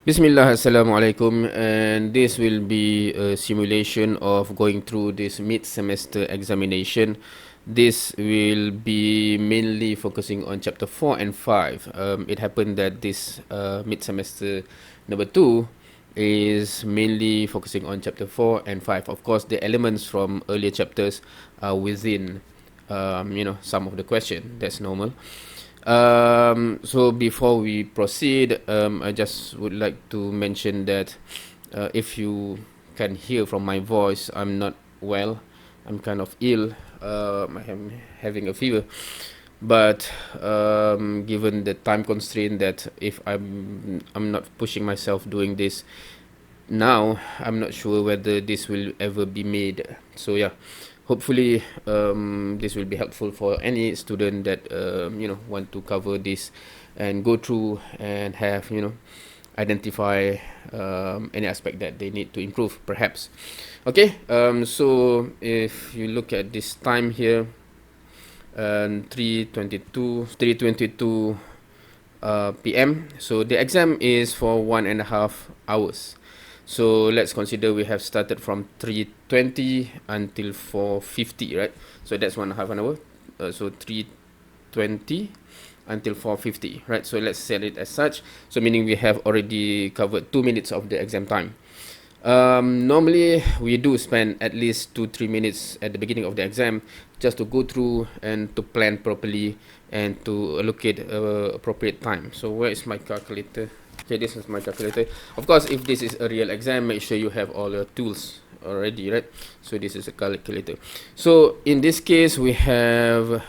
Bismillah, Assalamualaikum, and this will be a simulation of going through this mid-semester examination. This will be mainly focusing on chapter 4 and 5. It happened that this mid-semester number 2 is mainly focusing on chapter 4 and 5. Of course, the elements from earlier chapters are within some of the question. That's normal. So before we proceed, I just would like to mention that if you can hear from my voice, I'm not well. I'm kind of ill. I'm having a fever. But given the time constraint that if I'm not pushing myself doing this now, I'm not sure whether this will ever be made. So yeah, hopefully this will be helpful for any student that want to cover this and go through and have identify any aspect that they need to improve perhaps. Okay, so if you look at this time here, 3:22 p.m. So the exam is for 1.5 hours. So let's consider we have started from 3:20 until 4:50, right? So that's 1.5 hour. So 3:20 until 4:50, right? So let's set it as such. So meaning we have already covered 2 minutes of the exam time. Normally we do spend at least 2-3 minutes at the beginning of the exam just to go through and to plan properly and to allocate appropriate time. So where is my calculator? Okay, this is my calculator. Of course, if this is a real exam, make sure you have all your tools already, right? So this is a calculator. So in this case, we have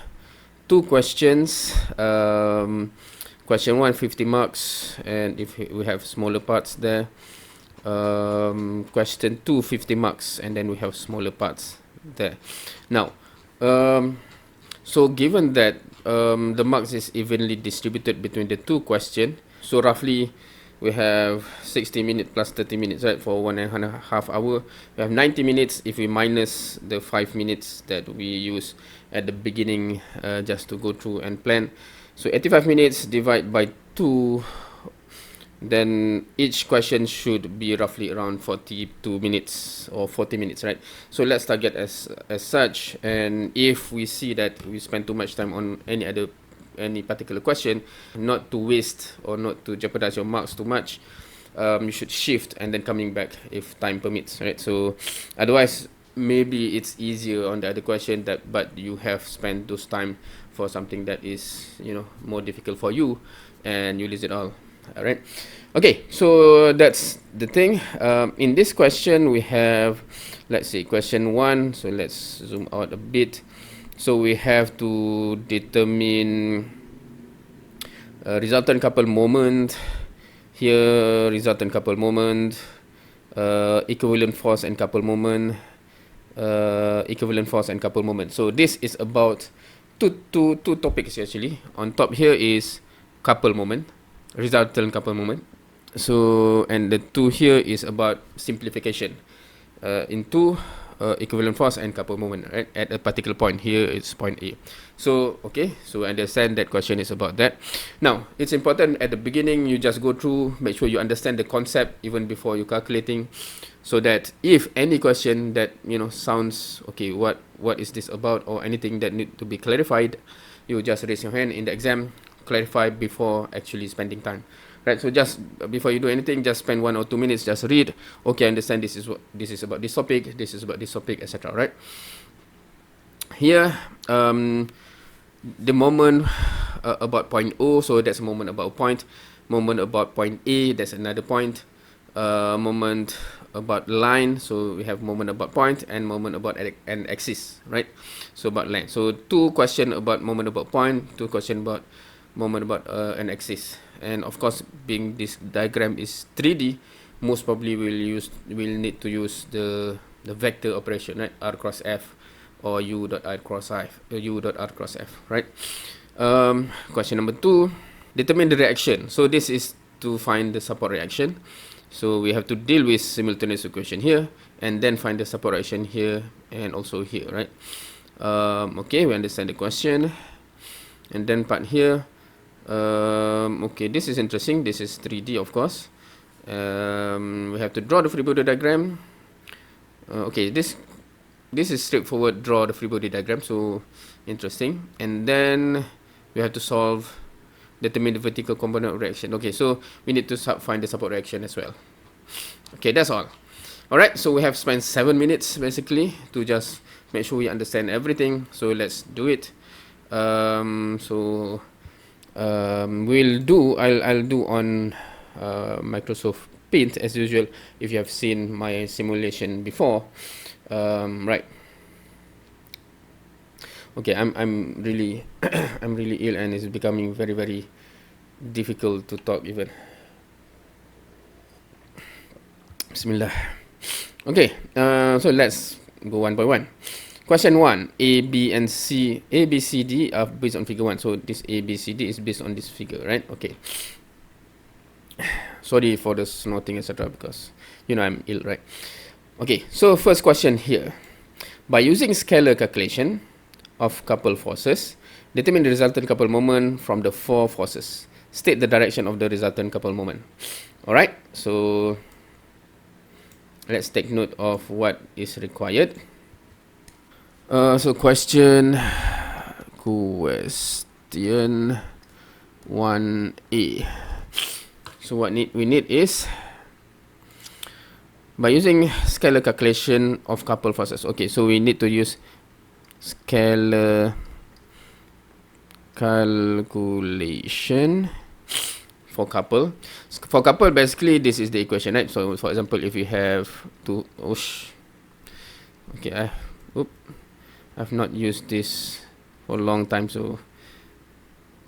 2 questions. Question 1, 50 marks, and if we have smaller parts there. Question 2, 50 marks, and then we have smaller parts there. Now, so given that the marks is evenly distributed between the 2 questions, so roughly we have 60 minutes plus 30 minutes, right, for 1.5 hour. We have 90 minutes if we minus the 5 minutes that we use at the beginning just to go through and plan. So 85 minutes divided by 2, then each question should be roughly around 42 minutes or 40 minutes, right? So let's target as such, and if we see that we spend too much time on any particular question, not to waste or not to jeopardize your marks too much, you should shift and then coming back if time permits, right? So otherwise maybe it's easier on the other question that, but you have spent those time for something that is more difficult for you and you lose it all. All right. Okay, so that's the thing. In this question, we have, let's see, question 1. So let's zoom out a bit. So we have to determine resultant couple moment. Here, resultant couple moment, equivalent force and couple moment, equivalent force and couple moment. So this is about two topics actually. On top here is couple moment, resultant couple moment. So and the 2 here is about simplification into equivalent force and couple moment, right, at a particular point. Here it's point A. So okay, so understand that question is about that. Now it's important at the beginning you just go through, make sure you understand the concept even before you calculating, so that if any question that sounds okay, what is this about, or anything that need to be clarified, you just raise your hand in the exam, clarify before actually spending time, right? So just before you do anything, just spend 1 or 2 minutes, just read. Okay, I understand this is about this topic, this is about this topic, etc. Right? Here, the moment about point O, so that's a moment about a point. Moment about point A, that's another point. Moment about line, so we have moment about point and moment about an axis, right? So about line. So 2 question about moment about point, 2 question about moment about an axis. And of course, being this diagram is 3D, most probably we'll need to use the vector operation, right? R cross F or U dot R cross F, right? Question number 2, determine the reaction. So this is to find the support reaction. So we have to deal with simultaneous equation here and then find the support reaction here and also here, right? Okay, we understand the question. And then part here, okay, this is interesting. This is 3D, of course. We have to draw the free body diagram. Okay, this is straightforward, draw the free body diagram, so interesting. And then we have to solve, determine the vertical component of reaction. Okay, so we need to find the support reaction as well. Okay, that's all. Alright, so we have spent 7 minutes basically to just make sure we understand everything. So let's do it. I'll do on Microsoft Paint as usual, if you have seen my simulation before. Right. Okay, I'm really I'm really ill, and it's becoming very, very difficult to talk even. Bismillah. Okay, so let's go one by one. Question 1, A, B, and C, A, B, C, D are based on figure 1. So this A, B, C, D is based on this figure, right? Okay. Sorry for the snorting, etc. because, you know, I'm ill, right? Okay, so first question here. By using scalar calculation of couple forces, determine the resultant couple moment from the 4 forces. State the direction of the resultant couple moment. Alright, so let's take note of what is required. So question 1A. So what we need is, by using scalar calculation of couple forces. Okay, so we need to use scalar calculation for couple. For couple, basically this is the equation, right? So for example, if you have two, okay, I've not used this for a long time, so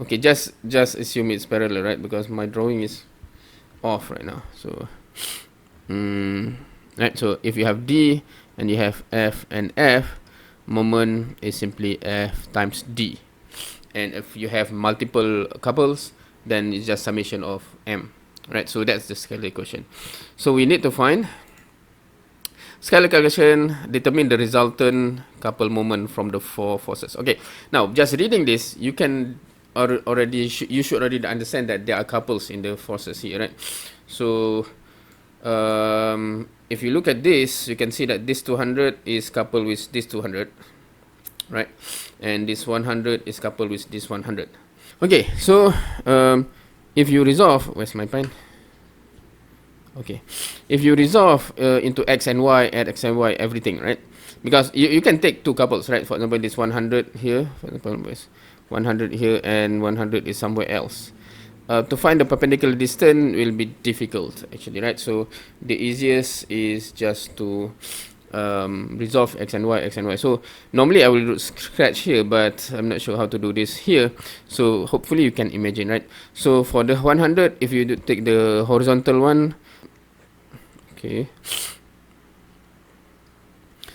okay, just assume it's parallel, right? Because my drawing is off right now. So right, so if you have D and you have F and F, moment is simply F times D. And if you have multiple couples, then it's just summation of M, right? So that's the scalar equation. So we need to find scalar calculation, determine the resultant couple moment from the 4 forces. Okay, now just reading this, you can you should already understand that there are couples in the forces here, right? So if you look at this, you can see that this 200 is coupled with this 200, right? And this 100 is coupled with this 100. Okay, so if you resolve, where's my pen? Okay, if you resolve into x and y, add x and y, everything, right? Because you can take 2 couples, right? For example, this 100 here, for example, 100 here, and 100 is somewhere else. To find the perpendicular distance will be difficult, actually, right? So the easiest is just to resolve x and y. So normally I will scratch here, but I'm not sure how to do this here. So hopefully you can imagine, right? So for the 100, if you take the horizontal one, okay,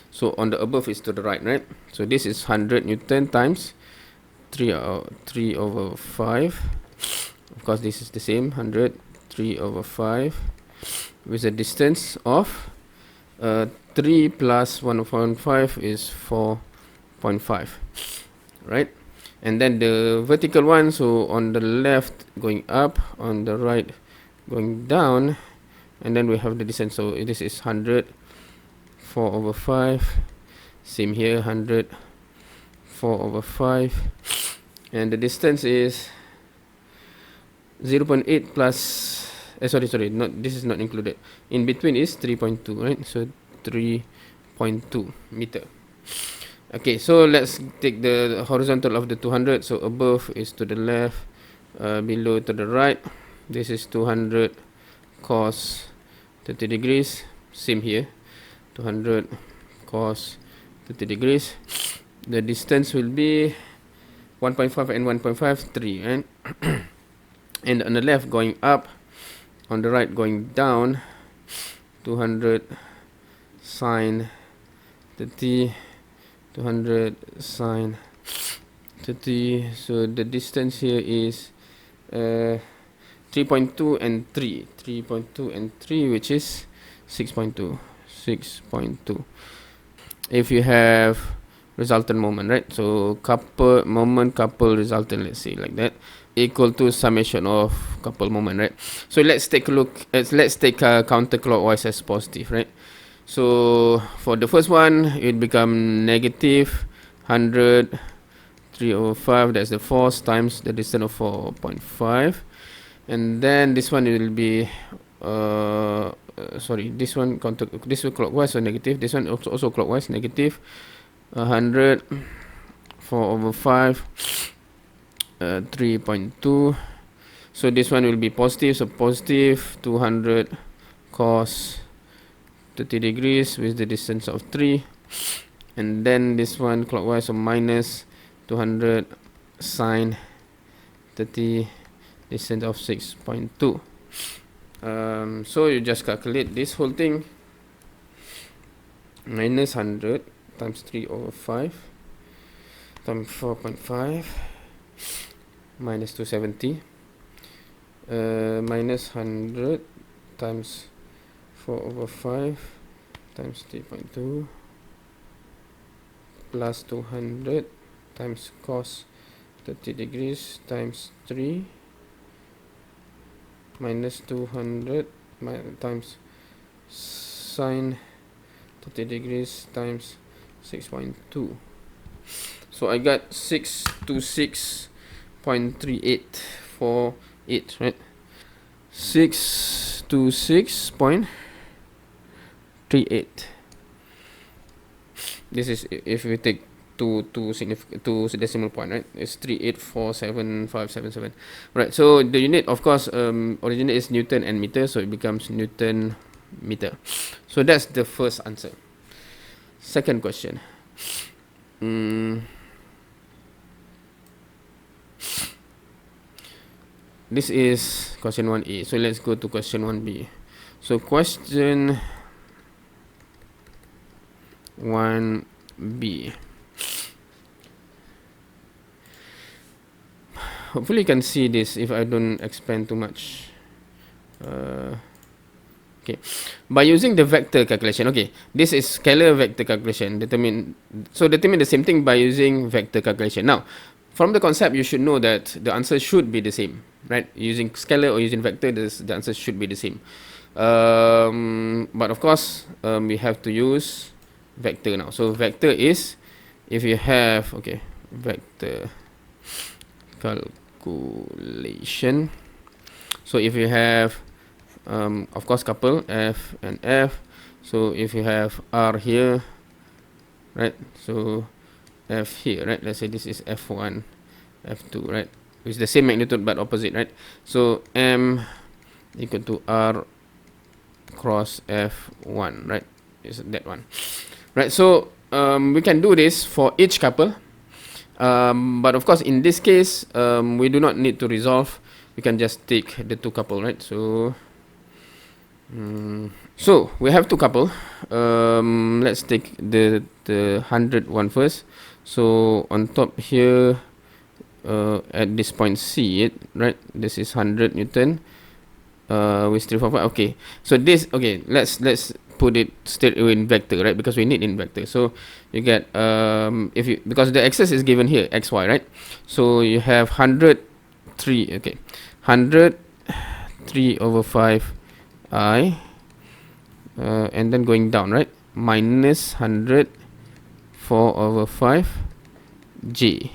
so on the above is to the right, right? So this is 100 Newton times 3 over 5. Of course, this is the same, 100, 3 over 5, with a distance of 3 plus 1.5 is 4.5, right? And then the vertical one, so on the left going up, on the right going down, and then we have the distance. So this is 100, 4 over 5, same here, 100, 4 over 5, and the distance is 0.8 plus, sorry, not, this is not included. In between is 3.2, right? So 3.2 meter. Okay, so let's take the horizontal of the 200. So above is to the left, below to the right. This is 200 cos 30 degrees. Same here, 200 cos 30 degrees. The distance will be 1.5 and 1.5, 3, right? And on the left going up, on the right going down, 200 sine 30, 200 sine 30. So the distance here is 3.2 and 3, 3.2 and 3, which is 6.2. If you have resultant moment, right? So couple moment, couple resultant, let's say like that, equal to summation of couple moment, right? So let's take a look. Let's take counterclockwise as positive, right? So for the first one, it become negative 100 3/5. That's the force times the distance of 4.5, and then this one will be sorry, this one clockwise, so negative. This one also clockwise, negative 100 4/5 3.2. So this one will be positive, so positive 200 cos 30 degrees with the distance of 3, and then this one clockwise, so minus 200 sine 30, distance of 6.2. So you just calculate this whole thing, minus 100 times 3/5 times 4.5 minus 270, minus 100 times 4/5 times 3.2 plus 200 times cos 30 degrees times 3 minus 200 times sine 30 degrees times 6.2. So I got 626.3848, right? 626.38. This is if we take two decimal point, right? It's 3847.577, right? So the unit, of course, originally is Newton and meter, so it becomes Newton meter. So that's the first answer. Second question. This is question 1A. So let's go to question 1B. So question 1B. Hopefully you can see this if I don't expand too much. Okay, by using the vector calculation. Okay, this is scalar vector calculation. Determine the same thing by using vector calculation. Now, from the concept, you should know that the answer should be the same, right? Using scalar or using vector, the answer should be the same. But of course, we have to use vector now. So vector is, if you have, okay, vector calculation. So if you have, of course, couple F and F. So if you have R here, right? So F here, right? Let's say this is F1, F2, right? It's the same magnitude but opposite, right? So M equal to R cross F1, right? Is that one, right? So we can do this for each couple, but of course in this case we do not need to resolve. We can just take the two couple, right? So so we have two couple. Let's take the 100 one first. So on top here, at this point C, it right, this is 100 Newton with 345. Okay, so this, okay, let's put it straight away in vector, right? Because we need in vector. So you get if you, because the axis is given here, xy, right? So you have 103, okay, 100 3/5 I, and then going down, right, minus 100 4/5 J,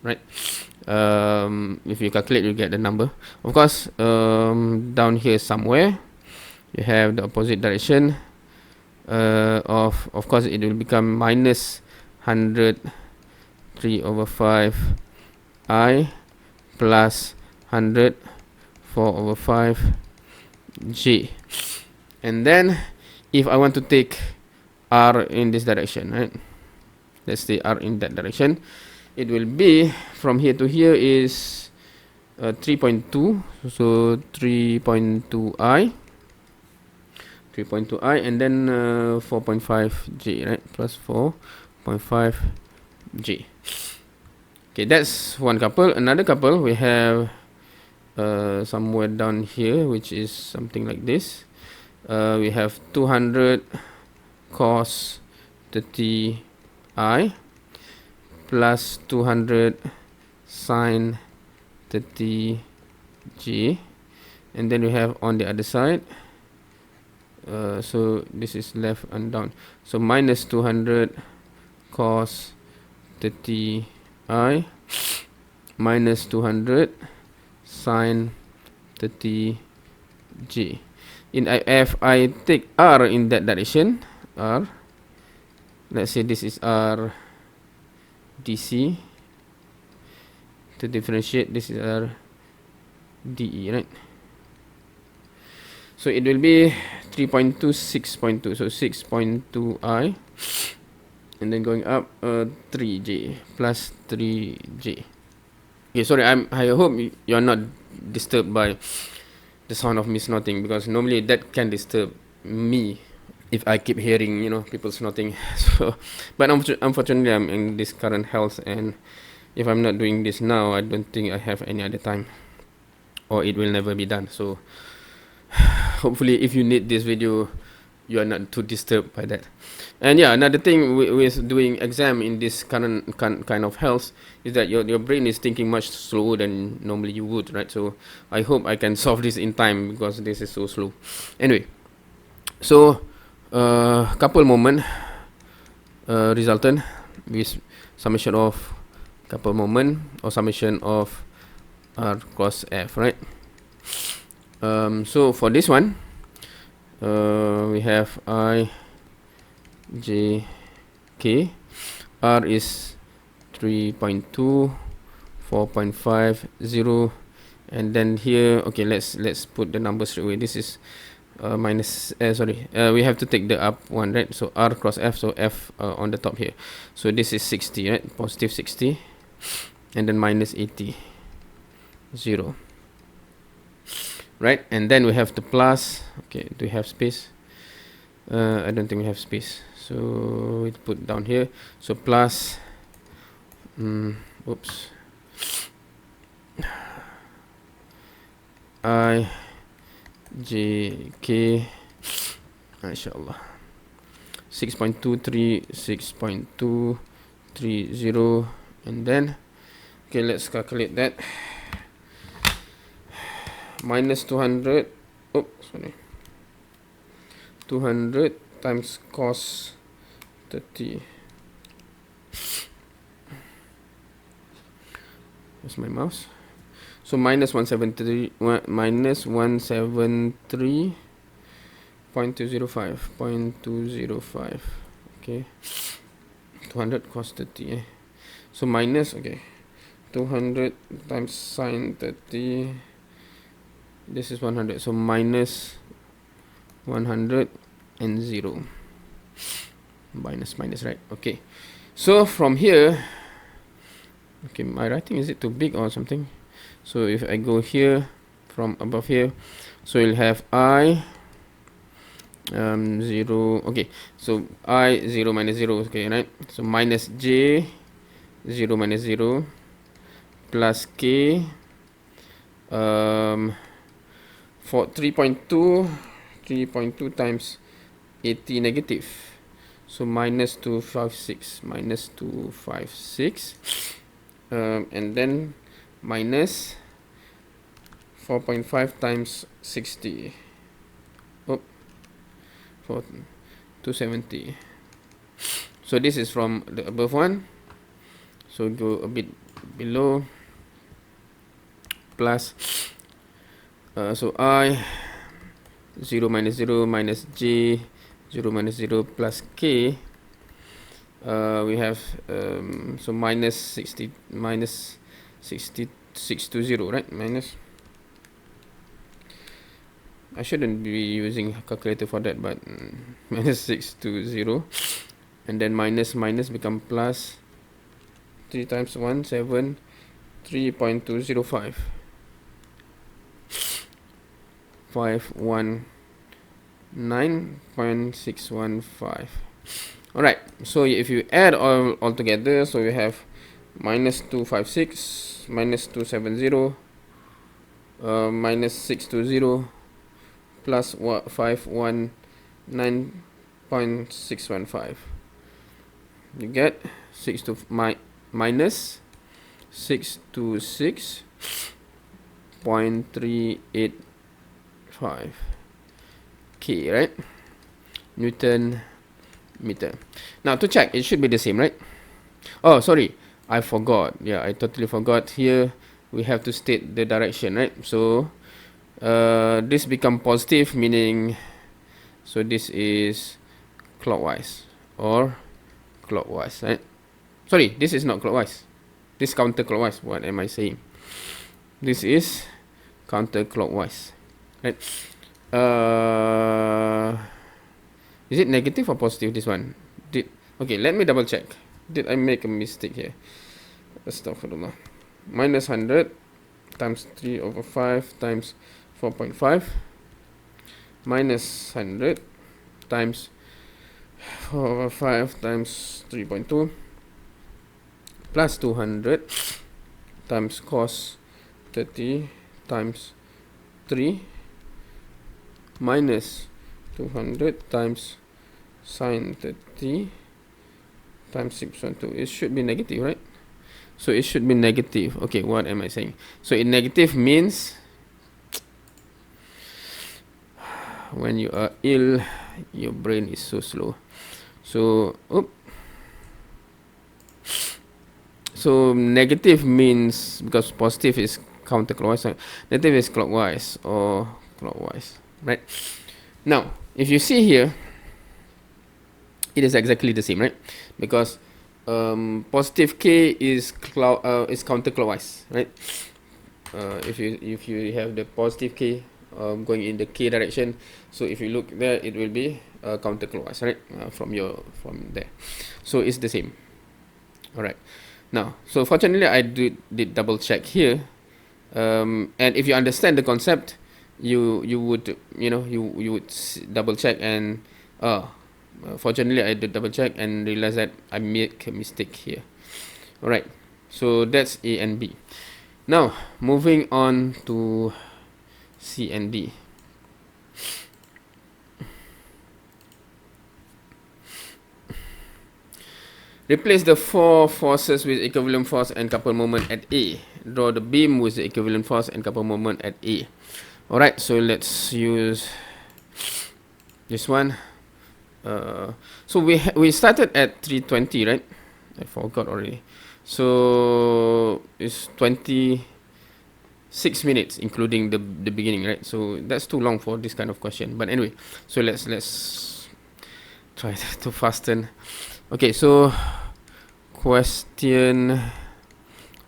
right? If you calculate, you get the number. Of course, down here somewhere you have the opposite direction of course it will become minus 100 3/5 I plus 100 4/5 J. And then if I want to take R in this direction, right, let's say R in that direction, it will be from here to here is 3.2, so 3.2 I, and then 4.5 J, right, plus 4.5 J. Okay, that's one couple. Another couple we have somewhere down here, which is something like this. We have 200 cos 30 I plus 200 sine 30j, and then we have on the other side, so this is left and down, so minus 200 cos 30i minus 200 sine 30j. If I take r in that direction, r, let's say this is r dc, to differentiate, this is r de, right? So it will be 3.2, 6.2, so 6.2i, and then going up 3j plus 3j. Okay, sorry, I hope you're not disturbed by the sound of me snorting, because normally that can disturb me if I keep hearing, people snorting. So, but unfortunately, I'm in this current health, and if I'm not doing this now, I don't think I have any other time, or it will never be done. So hopefully, if you need this video, you are not too disturbed by that. And yeah, another thing with doing exam in this current kind of health is that your brain is thinking much slower than normally you would, right? So I hope I can solve this in time, because this is so slow. Anyway, so couple moment resultant with summation of couple moment, or summation of r cross f, right? So for this one, we have I, j, k. R is 3.2, 4.5, 0, and then here, okay, let's put the numbers straight away. This is minus, we have to take the up one, right? So r cross f, so f on the top here. So this is 60, right? Positive 60, and then minus 80, 0. Right, and then we have the plus. Okay, do we have space? I don't think we have space, so we put down here. So plus, oops, I, j, k, inshallah, 6.23, 6.230, and then, okay, let's calculate that. Minus 200, 200 times cos 30. Where's my mouse? So minus 173, minus 173.205, okay, 200 cos 30, so minus, okay, 200 times sine 30, this is 100, so minus 100 and 0, minus, right? Okay, so from here, okay, my writing, is it too big or something? So if I go here, from above here, so you'll have I 0, okay, so I 0 minus 0, okay, right? So minus j 0 minus 0 plus k for 3.2 times 80 negative, so minus 256, and then minus 4.5 times 60, for 270. So this is from the above one, so go a bit below, plus so I 0 minus 0 minus j 0 minus 0 plus k, we have so minus 60, minus 6620, right? Minus, I shouldn't be using calculator for that, but minus 620, and then minus become plus, 3 times 1, 7, 3.205, 519.615. Alright, so if you add all together, so you have minus 256, minus 270, minus 620, plus 519.615. You get minus 626.385 K, right? Newton meter. Now to check, it should be the same, right? Oh, sorry, I forgot. Yeah, I totally forgot. Here we have to state the direction, right? So this become positive, meaning so this is clockwise or clockwise, right? Sorry, this is not clockwise. This counterclockwise. What am I saying? This is counterclockwise, right? Is it negative or positive, this one? Okay, let me double check. Did I make a mistake here? Astaghfirullah. Minus 100 times 3 over 5 times 4.5 minus 100 times 4 over 5 times 3.2 plus 200 times cos 30 times 3 minus 200 times sin 30 times 6.2. It should be negative, right? So it should be negative. Okay, what am I saying? So in negative means when you are ill, your brain is so slow. So so negative means, because positive is counterclockwise, negative is clockwise or clockwise, right? Now if you see here, it is exactly the same, right? Because positive K is counterclockwise, right? If you have the positive K going in the K direction, so if you look there, it will be counterclockwise, right? From there, so it's the same. All right. Now, so fortunately, I did double check here, and if you understand the concept, you would double check, and fortunately, I did double check and realize that I make a mistake here. All right. So that's A and B. Now, moving on to C and D. Replace the four forces with equivalent force and couple moment at A. Draw the beam with the equivalent force and couple moment at A. Alright, so let's use this one. So we started at 320, right? I forgot already. So it's 26 minutes, including the beginning, right? So that's too long for this kind of question. But anyway, so let's try to fasten. Okay, so question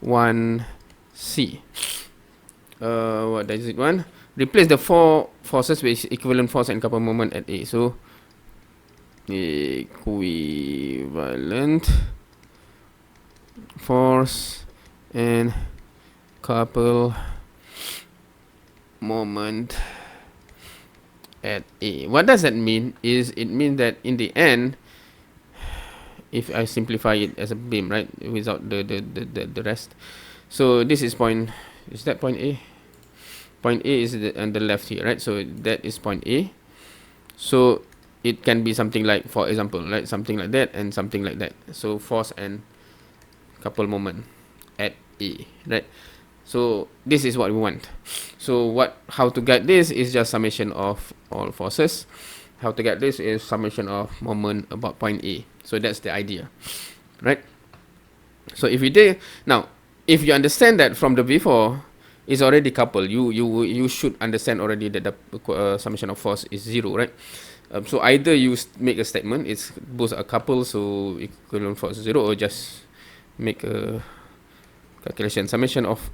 1C. What does it want? Replace the four forces with equivalent force and couple moment at A. So equivalent force and couple moment at A. What does that mean? It means that in the end, if I simplify it as a beam, right, without the rest. So this is point. Is that point A? Point A is on the left here, right? So that is point A. So it can be something like, for example, right, something like that and something like that. So force and couple moment at A, right? So this is what we want. So how to get this is just summation of all forces. How to get this is summation of moment about point A. So that's the idea, right? So if you if you understand that from the before, it's already coupled. You should understand already that the summation of force is 0, right? So either you make a statement, it's both a couple, so equivalent force is 0, or just make a calculation. Summation of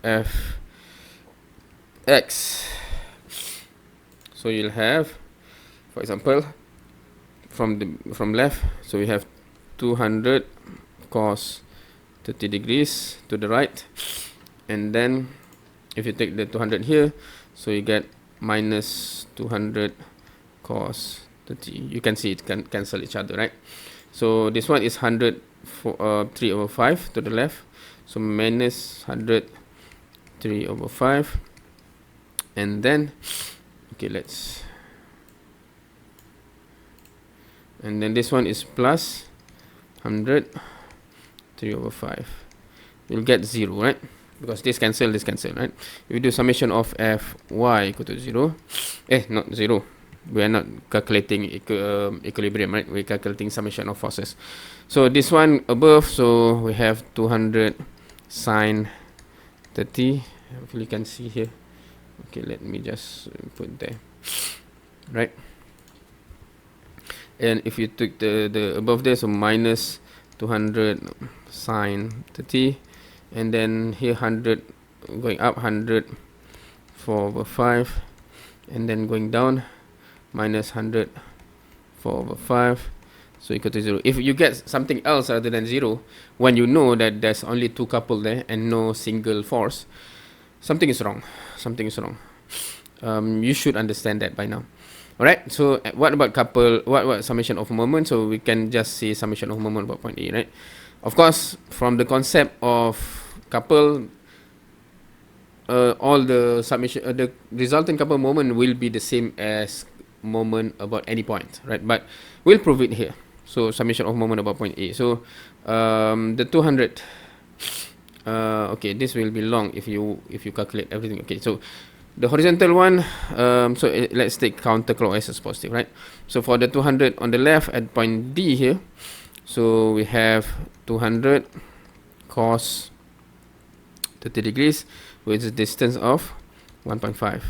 Fx. So you'll have, for example, from left, so we have 200 cos 30 degrees to the right, and then if you take the 200 here, so you get minus 200 cos 30. You can see it can cancel each other, right? So this one is 100 for 3 over 5 to the left, so minus 100 3 over 5, and then and then this one is plus 100 3 over 5. you'll get 0, right? Because this cancel, right? If you do summation of fy equal to 0, not 0. We are not calculating equilibrium, right? We're calculating summation of forces. So this one above, so we have 200 sine 30. Hopefully you can see here. Okay, let me just put there, right? And if you took the above there, so minus 200 sine 30, and then here 100 going up, 100 4 over 5, and then going down minus 100 4 over 5, so equal to 0. If you get something else other than 0, when you know that there's only two couple there and no single force, something is wrong. You should understand that by now. Alright, so what about couple, what summation of moment? So we can just say summation of moment about point A, right? Of course, from the concept of couple, all the summation, the resultant couple moment will be the same as moment about any point, right? But we'll prove it here. So summation of moment about point A. So the 200, okay, this will be long if you calculate everything. Okay, so the horizontal one, let's take counterclockwise as positive, right? So for the 200 on the left at point D here, so we have 200 cos 30 degrees with a distance of 1.5,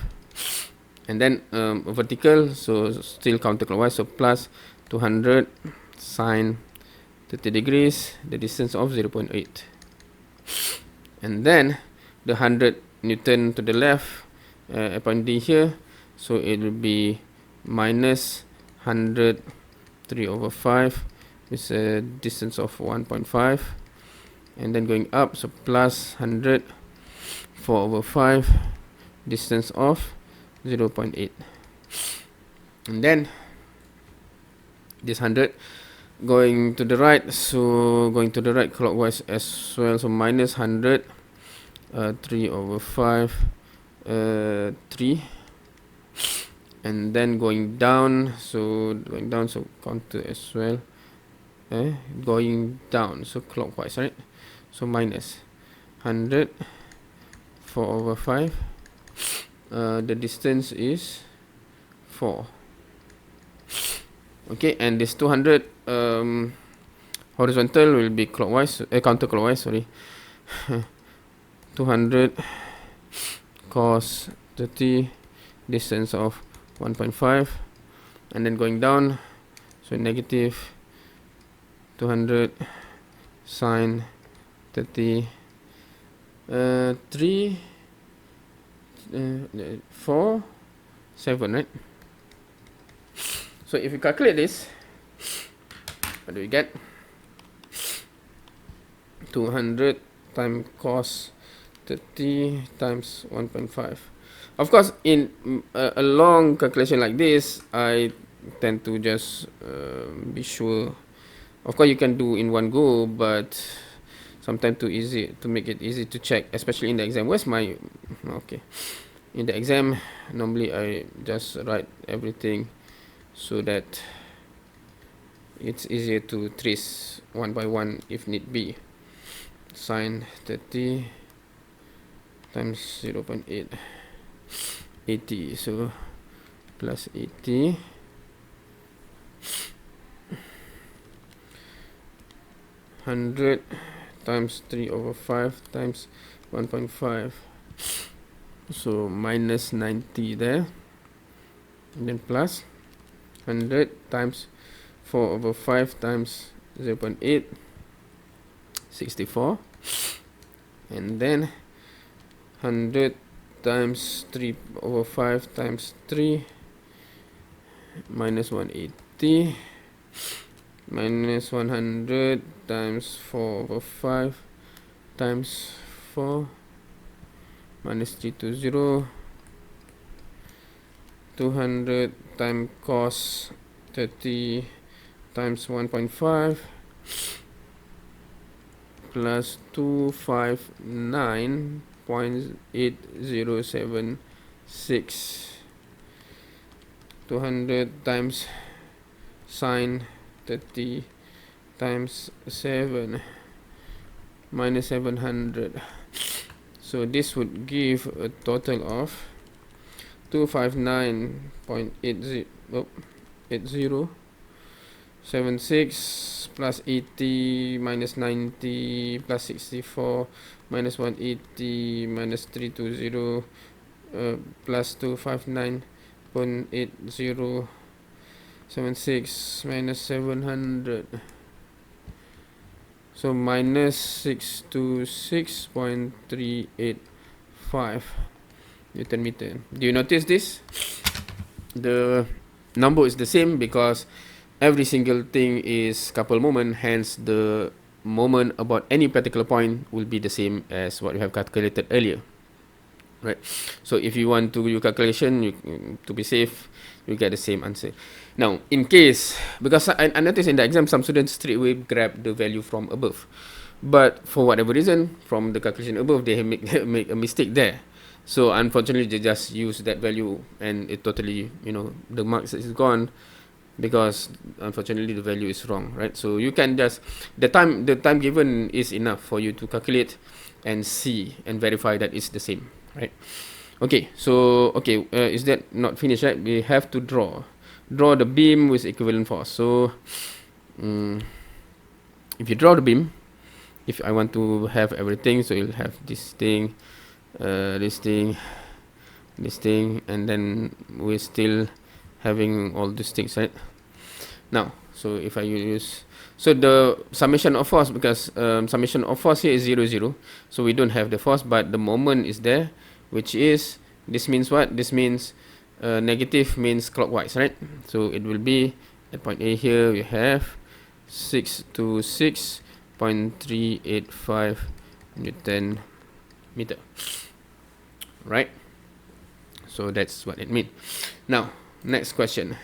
and then vertical, so still counterclockwise, so plus 200 sine 30 degrees, the distance of 0.8, and then the 100 Newton to the left at point D here, so it will be minus 100 3 over 5 with a distance of 1.5, and then going up, so plus 100 4 over 5, distance of 0.8, and then this 100 going to the right, so going to the right clockwise as well, so minus 100 3 over 5 3, and then going down, so counter as well, going down, so clockwise, right? So minus 100 4 over 5, the distance is 4. Okay, and this 200 horizontal will be clockwise, counterclockwise, sorry. 200 cos 30, distance of 1.5, and then going down, so negative 200 sine 30, 3 4 7, right? So if you calculate this, what do we get? 200 times cos 30 times 1.5. Of course, in a long calculation like this, I tend to just be sure. Of course, you can do in one go, but sometimes too easy to make it easy to check, especially in the exam. Where's my okay? In the exam, normally I just write everything so that it's easier to trace one by one if need be. Sine 30 times 0.8, 80, so plus 80, hundred times 3 over 5 times 1.5, so minus 90 there, and then plus 100 times 4 over 5 times 0.8, 64, and then 100 times 3 over 5 times 3 minus 180, minus 100 times 4 over 5 times 4 minus 320, 200 times cos 30 times 1.5 plus 259.8076, 200 times sine 30 times 7 minus 700. So this would give a total of 259.80 76 plus 80 minus 90 plus 64 minus 180 minus 320 plus 259.80 76 minus 700. So minus 626.385 Newton meter. Do you notice this? The number is the same because every single thing is couple moment, hence the moment about any particular point will be the same as what you have calculated earlier, right? So if you want to do your calculation, to be safe, you get the same answer. Now, in case, because I noticed in the exam, some students straight away grab the value from above, but for whatever reason, from the calculation above, they make a mistake there. So unfortunately, they just use that value, and it totally, the marks is gone, because unfortunately the value is wrong, right? So you can just, the time given is enough for you to calculate and see and verify that it's the same, right? Okay, so is that not finished, right? We have to draw the beam with equivalent force. So if you draw the beam, if I want to have everything, so you'll have this thing, this thing, and then we're still having all these things, right? Now, so if I use, so the summation of force, because summation of force here is 0, 0, so we don't have the force, but the moment is there, which is, this means what? This means negative means clockwise, right? So it will be at point A here, we have 626.385 Newton meter, right? So that's what it means. Now, next question.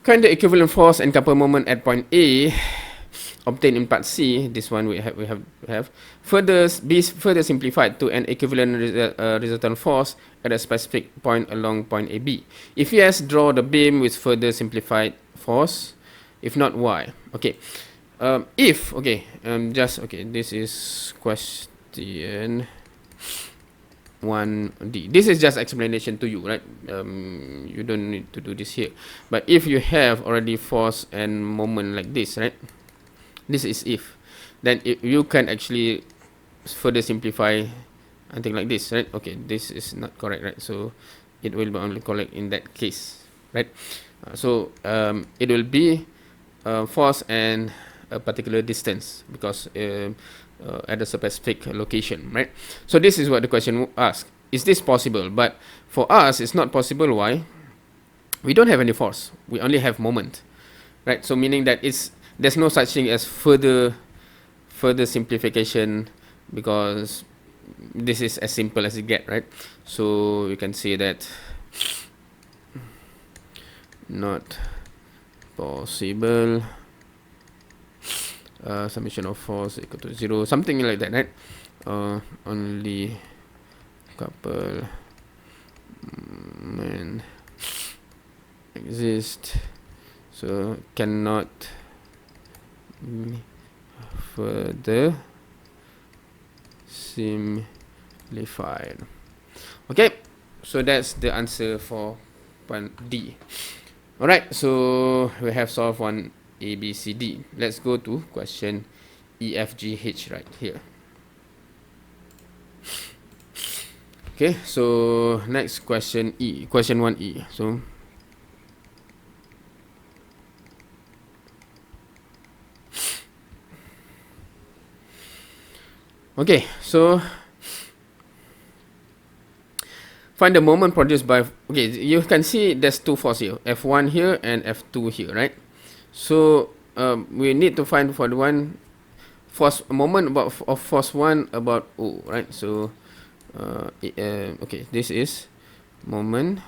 Find the equivalent force and couple moment at point A obtained in part C. This one we have further simplified to an equivalent resultant force at a specific point along point AB. If yes, draw the beam with further simplified force. If not, why? Okay. This is question 1D. This is just explanation to you, right? You don't need to do this here. But if you have already force and moment like this, right? This is if. Then you can actually further simplify something like this, right? Okay, this is not correct, right? So it will be only correct in that case, right? It will be force and a particular distance, because at a specific location, right? So this is what the question asks. Is this possible? But for us, it's not possible. Why? We don't have any force. We only have moment, right? So meaning that there's no such thing as further simplification, because this is as simple as it gets, right? So you can say that not possible. Summation of force equal to 0, something like that, right? Only couple moment exist, so cannot further simplified. Okay, so that's the answer for point D. Alright, so we have solved one A, B, C, D. Let's go to question E, F, G, H right here. Okay, so next question E, question 1E. So okay, so find the moment produced by, okay, you can see there's two forces here, F1 here and F2 here, right? So we need to find for the one force moment of force 1 about O, right? So okay, this is moment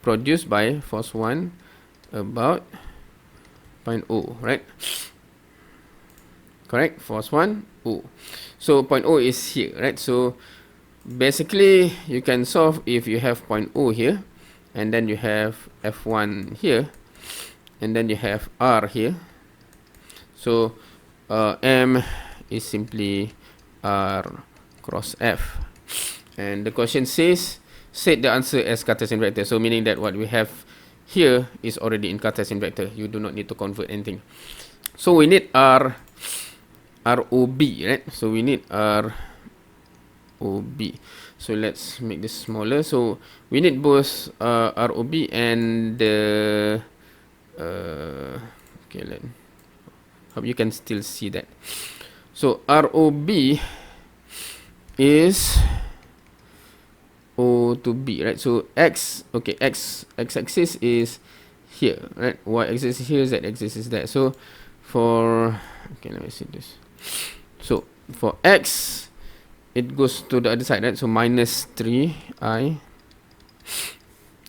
produced by force 1 about point O, right? Correct? Force 1 O. So point O is here, right? So basically you can solve if you have point O here, and then you have F1 here, and then you have R here. So M is simply R cross F. And the question says, set the answer as Cartesian vector. So meaning that what we have here is already in Cartesian vector. You do not need to convert anything. So we need ROB, right? So we need ROB. So let's make this smaller. So we need both ROB and the okay, hope you can still see that. So ROB is O to B, right? So X, okay, X axis is here, right? Y axis is here, Z axis is there. So for, okay, let me see this. So for X, it goes to the other side, right? So minus 3I.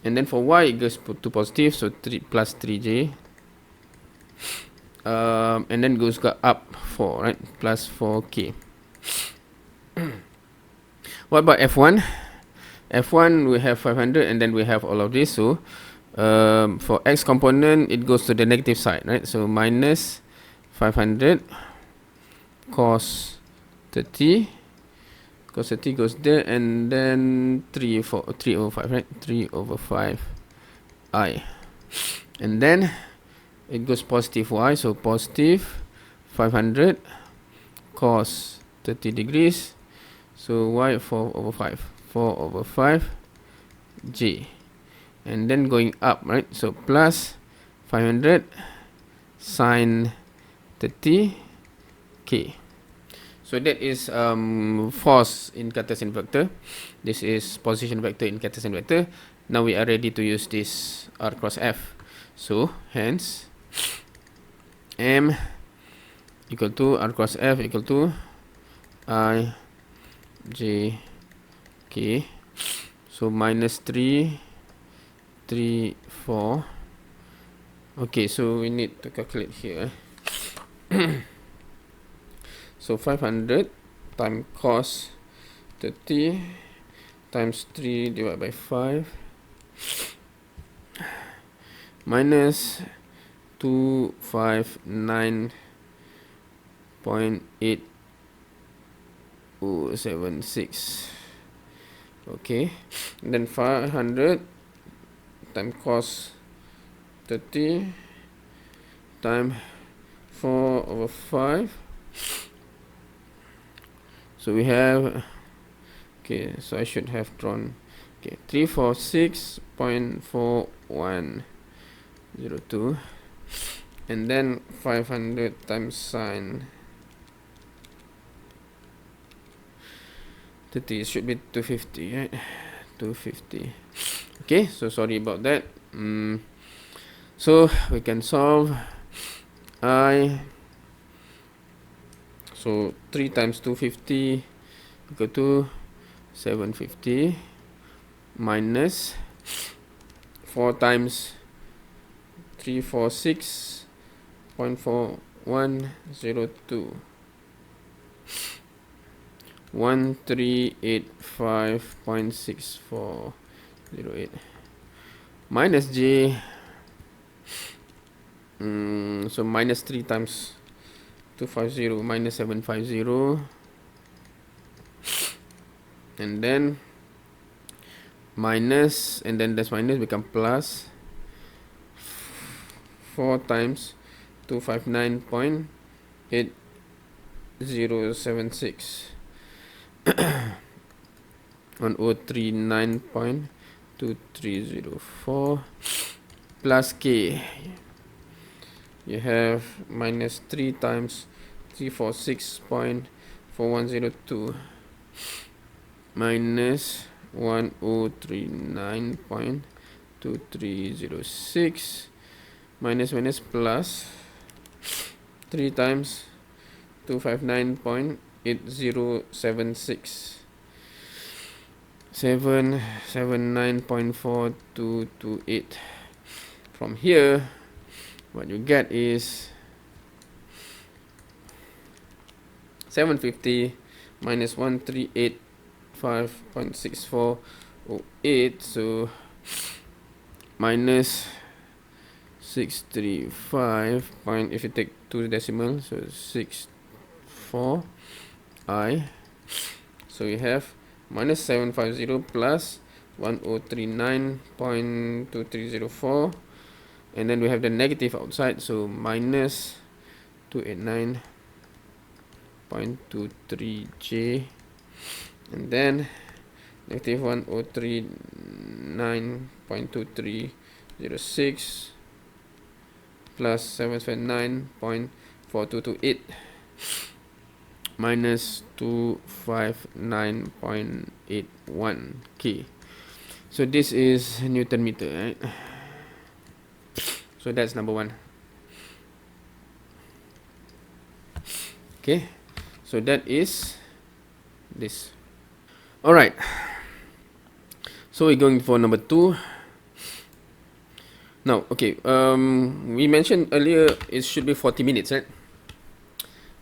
And then for Y, it goes to positive, so 3 plus 3J. And then goes up 4, right? Plus 4K. What about F1? F1, we have 500, and then we have all of this. So for X component, it goes to the negative side, right? So minus 500 cos 30. Cos 30 goes there, and then 3 over 5, right? 3 over 5 I. And then it goes positive Y, so positive 500 cos 30 degrees. So Y 4 over 5. 4 over 5 J. And then going up, right? So plus 500 sine 30 K. So that is force in Cartesian vector. This is position vector in Cartesian vector. Now we are ready to use this R cross F. So hence M equal to R cross F equal to I J K. So minus 3 3 4. Okay, so we need to calculate here. So 500 times cos 30 times 3 divided by 5 minus 259.8076. Okay, and then 500 times cos 30 times 4 over 5. So we have, okay, so I should have drawn, okay, 346.4102, and then 500 times sine 30, it should be 250, right? 250. Okay, so sorry about that. So we can solve I. So 3 times 250 equal to 750 minus 4 times 346.4102 1385.6408 minus J. So minus 3 times 250 minus 750, and then minus, and then this minus become plus 4 times 259.8076 1039.2304 plus K. You have minus 3 times 346.4102 minus 1039.2306 minus plus 3 times 259.8076 779.4228. From here, what you get is 750 minus 1385.6408, so minus 635 point, if you take 2 decimal, so 64 I. So we have minus 750 plus 1039.2304, and then we have the negative outside, so minus 289.23J, and then negative 1039.2306 plus 779.4228 minus 259.81K. So this is Newton meter, right? So that's number 1. Okay, so that is this. Alright, so we're going for number 2. Now, okay, we mentioned earlier it should be 40 minutes, right?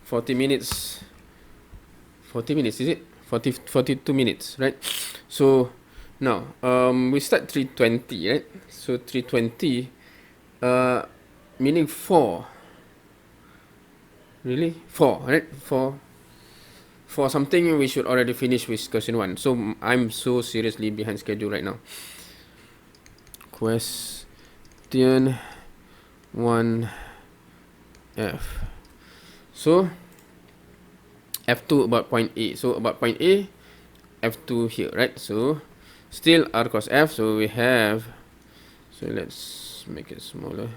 40 minutes, is it? 42 minutes, right? So now we start 320, right? So 320 meaning 4, really 4, right? For something we should already finish with question 1. So I'm so seriously behind schedule right now. Question 1F. So F2 about point A. So about point A, F2 here, right? So still R cross F. So we have, so let's make it smaller.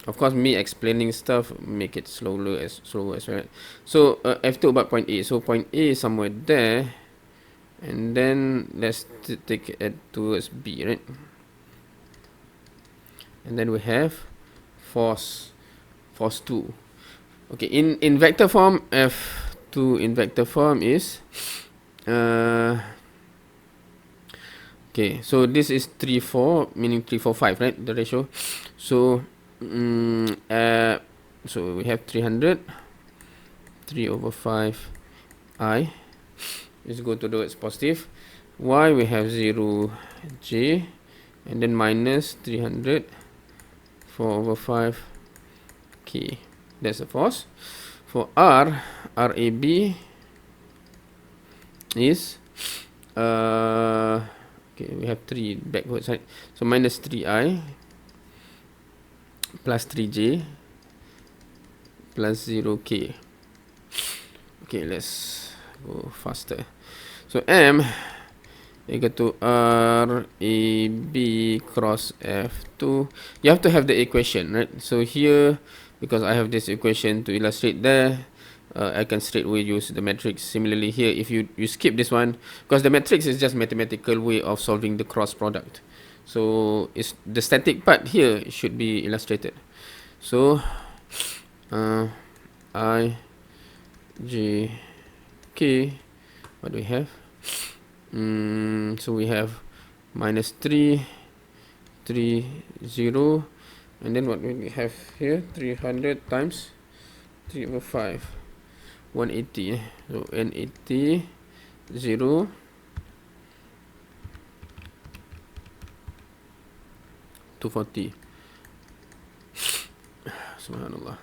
Of course, me explaining stuff make it slower as right. So F2 about point A. So point A is somewhere there, and then let's take it towards B, right? And then we have force 2. Okay, in vector form, F2 in vector form is okay, so this is 3 4, meaning 3 4 5, right? The ratio. So so we have 300, 3 over 5 I. Let's go towards positive. Y we have 0 J, and then minus 300, 4 over 5 K. That's the force. For R, RAB is okay, we have 3 backwards, right? So minus 3I plus 3J plus 0K. Okay, let's go faster. So M equal to RAB cross F2. You have to have the equation, right? So here, because I have this equation to illustrate there, I can straight away use the matrix. Similarly here, if you skip this one, because the matrix is just mathematical way of solving the cross product. So it's the static part here should be illustrated. So I, J, K, what do we have? So we have minus 3, 3, 0, and then what we have here? 300 times 3 over 5, 180. So N80, 0, 240. Subhanallah.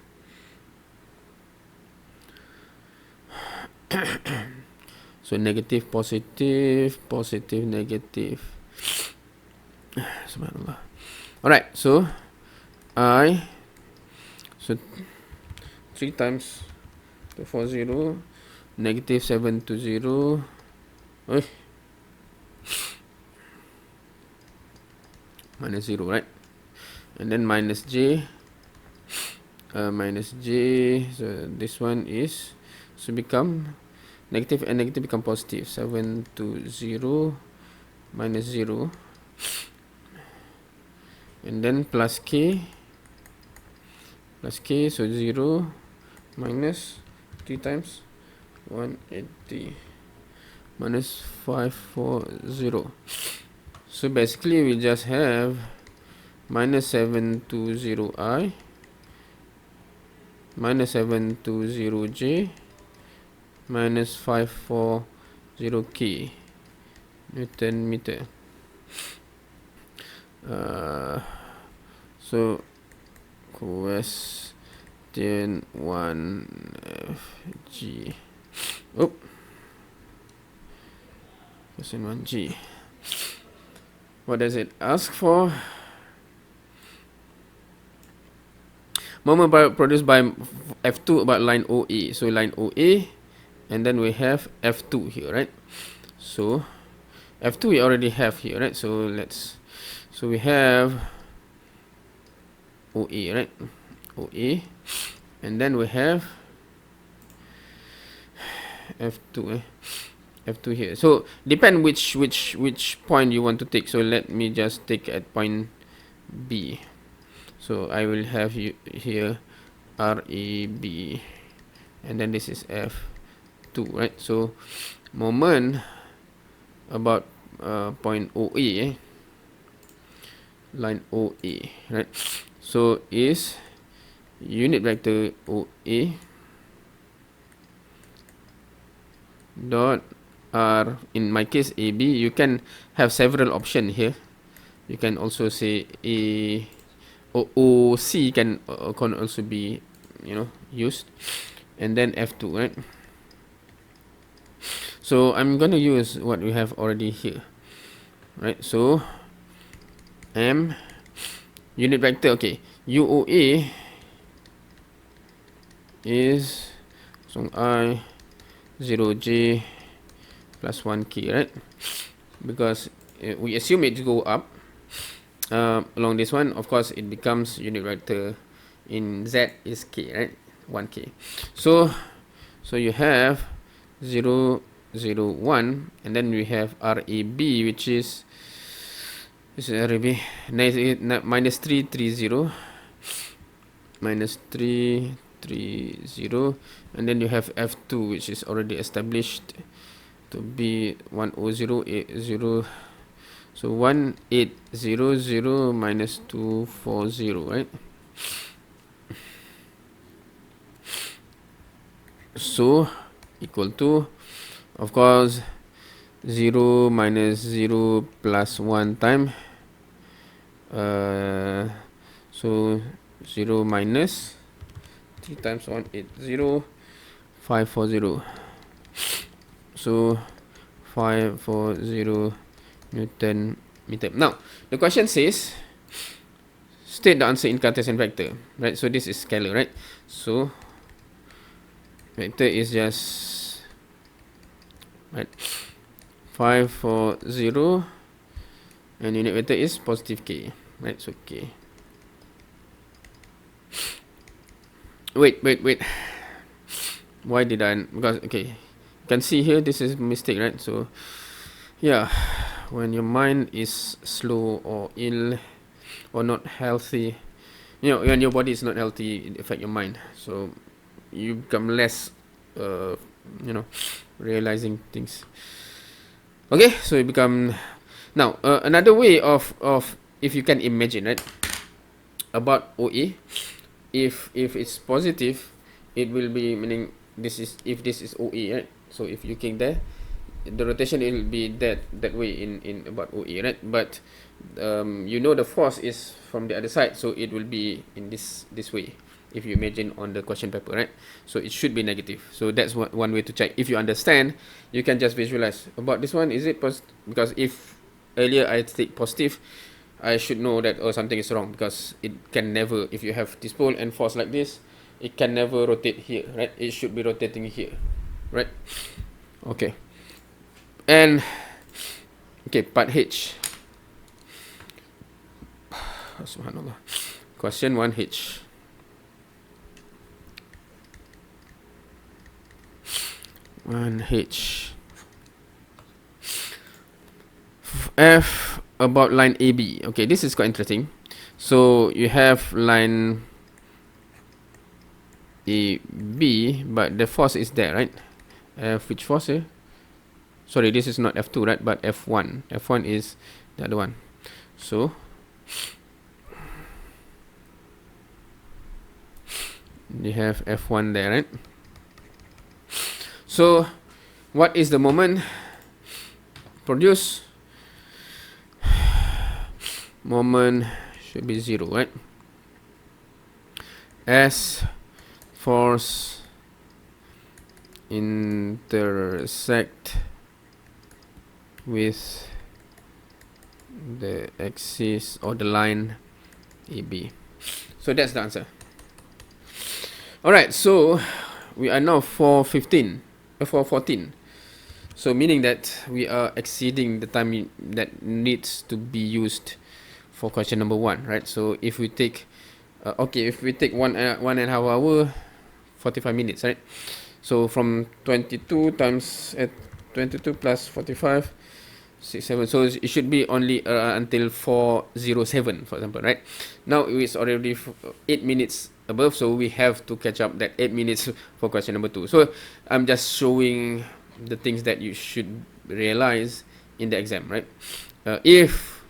So negative, positive, positive, negative. Subhanallah. Alright, so I, so 3 times 240, negative 720. Minus 0, right? And then minus J, so this one is, so become negative, and negative become positive. 720 minus 0, and then plus K, so 0 minus 3 times 180 minus 540. So basically we just have minus 720I minus 720J minus 540K Newton meter. So question 1G. Oh, question 1G. What does it ask for? Moment produced by F2 about line OA. So line OA, and then we have F2 here, right? So F2 we already have here, right? So we have OA, right? OA, and then we have F2, F2 here. So depend which point you want to take. So let me just take at point B. So I will have you here RAB, and then this is F2, right? So moment about point OA, line OA, right? So is unit vector OA dot R, in my case AB. You can have several options here. You can also say OC can also be, you know, used, and then F2, right? So I'm gonna use what we have already here, right? So M unit vector, okay, UOA is I 0J plus 1K, right? Because we assume it to go up along this one. Of course it becomes unit vector in Z is K, right? 1K. So you have 0, 0, 1, and then we have RAB, which is RAB minus 3, 3, 0, minus 3, 3, 0, and then you have F2, which is already established to be 10080. So 1800 minus 240, right? So equal to, of course, 0 minus 0 plus 1 time. So 0 minus 3 times 180, 540. So 540 Newton meter. Now the question says state the answer in Cartesian vector, right? So this is scalar, right? So vector is just, right, 540, and unit vector is positive K, right? So K. Wait. Why did I? Because, okay, you can see here this is mistake, right? So yeah, when your mind is slow or ill or not healthy, you know, when your body is not healthy, it affect your mind. So you become less, you know, realizing things. Okay, so it become now another way of if you can imagine, right, about OA, if it's positive, it will be meaning this is, if this is OA, right? So if you looking there, the rotation will be that way in about OA, right? But you know the force is from the other side, so it will be in this way. If you imagine on the question paper, right? So it should be negative. So that's one way to check. If you understand, you can just visualize about this one. Is it positive? Because if earlier I take positive, I should know that something is wrong, because it can never, if you have this pole and force like this, it can never rotate here, right? It should be rotating here, right? Okay. And okay, part H. Subhanallah. Question 1H. F about line AB. Okay, this is quite interesting. So you have line AB, but the force is there, right? Which force here? Sorry, this is not F2, right? But F1. F1 is the other one. So you have F1 there, right? So what is the moment produced moment should be 0, right? As force intersect with the axis or the line AB. So that's the answer. Alright, so we are now 4:14. So meaning that we are exceeding the time that needs to be used for question number 1, right? So if we take if we take 1.5 hour, 45 minutes, right? So from 22 times 22 plus 45, 67. So it should be only until 4:07, for example, right? Now it's already 8 minutes above, so we have to catch up that 8 minutes for question number 2. So I'm just showing the things that you should realize in the exam, right? If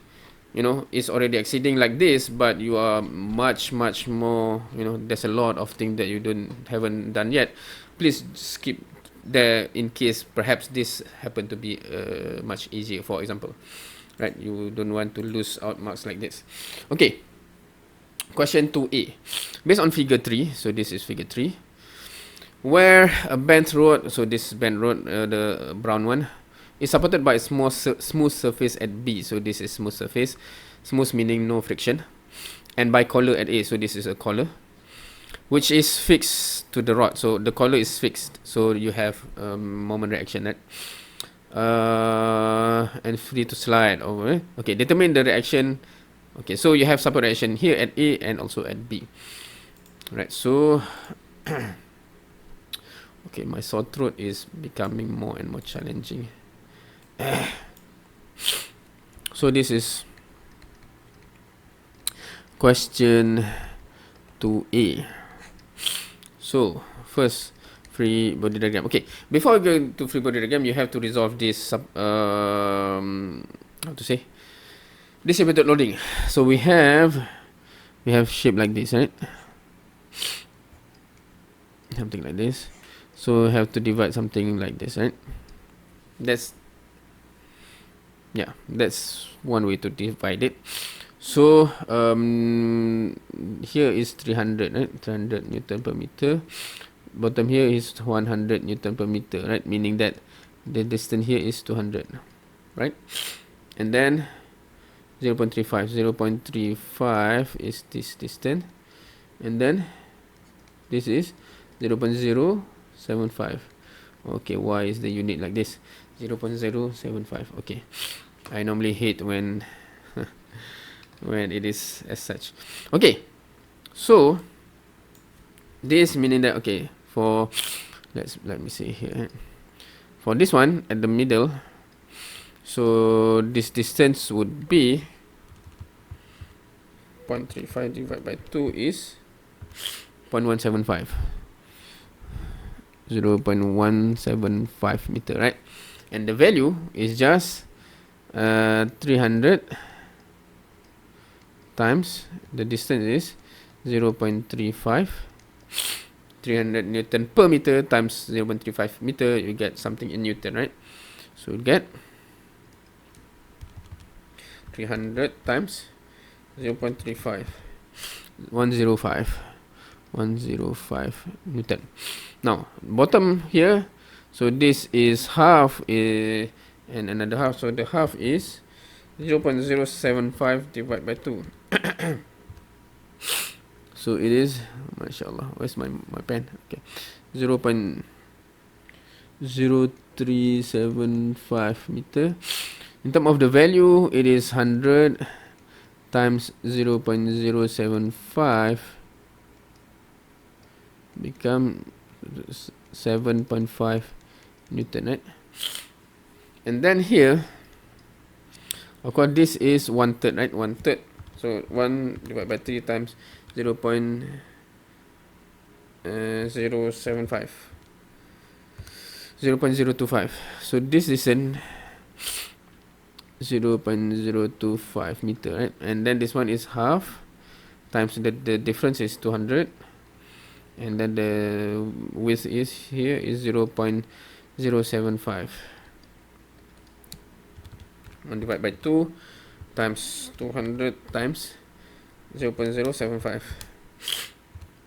you know it's already exceeding like this, but you are much more, you know, there's a lot of things that you haven't done yet, please skip there in case perhaps this happen to be much easier, for example, right? You don't want to lose out marks like this. Okay, question 2a, based on figure 3. So this is figure 3, where a bent rod, so this bent rod, the brown one, is supported by a smooth surface at B. So this is smooth surface, smooth meaning no friction, and by collar at A. So this is a collar which is fixed to the rod. So the collar is fixed, so you have moment reaction, right? And free to slide over. Okay, determine the reaction. Okay, so you have support reaction here at A and also at B, right? So okay, my sore throat is becoming more and more challenging. So this is question 2a. So first, free body diagram. Okay, before we go to free body diagram, you have to resolve this distributed loading. So we have shape like this, right? Something like this. So we have to divide something like this, right? That's one way to divide it. So here is 300, right? 300 Newton per meter. Bottom here is 100 Newton per meter, right? Meaning that the distance here is 200, right? And then 0.35 is this distance, and then this is 0.075. Okay, why is the unit like this? 0.075. Okay, I normally hate when when it is as such. Okay, so this meaning that, okay, for let me see here, for this one at the middle, so this distance would be 0.35 divided by 2 is 0.175, 0.175 meter, right? And the value is just 300 times the distance is 0.35, 300 Newton per meter times 0.35 meter, you get something in Newton, right? So you get 300 times 0.35, 105 Newton. Now bottom here, so this is half and another half, so the half is 0.075 divided by 2. So it is, mashallah, where's my pen? Okay, 0.0375 meter. In terms of the value, it is 100 times 0.075 become 7.5 Newton, right? And then here, of course, this is 1/3, right? 1/3. So 1 divided by 3 times 0.075, 0.025. So this is 0.025 meter, right? And then this one is half times the difference is 200, and then the width is here is 0.075. 1 divided by 2 times 200 times 0.075,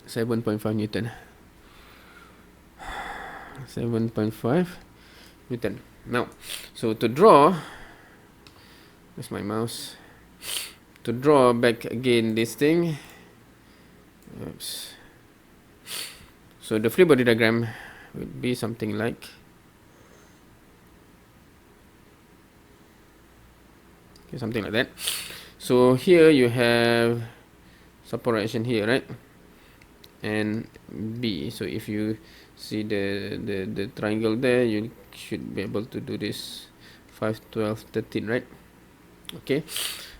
7.5 Newton. 7.5 Newton. Now, so to draw, where's my mouse? To draw back again this thing, oops. So the free body diagram would be something like, okay, something like that. So here you have support action here, right? And B. So if you see the triangle there, you should be able to do this 5, 12, 13, right? Okay.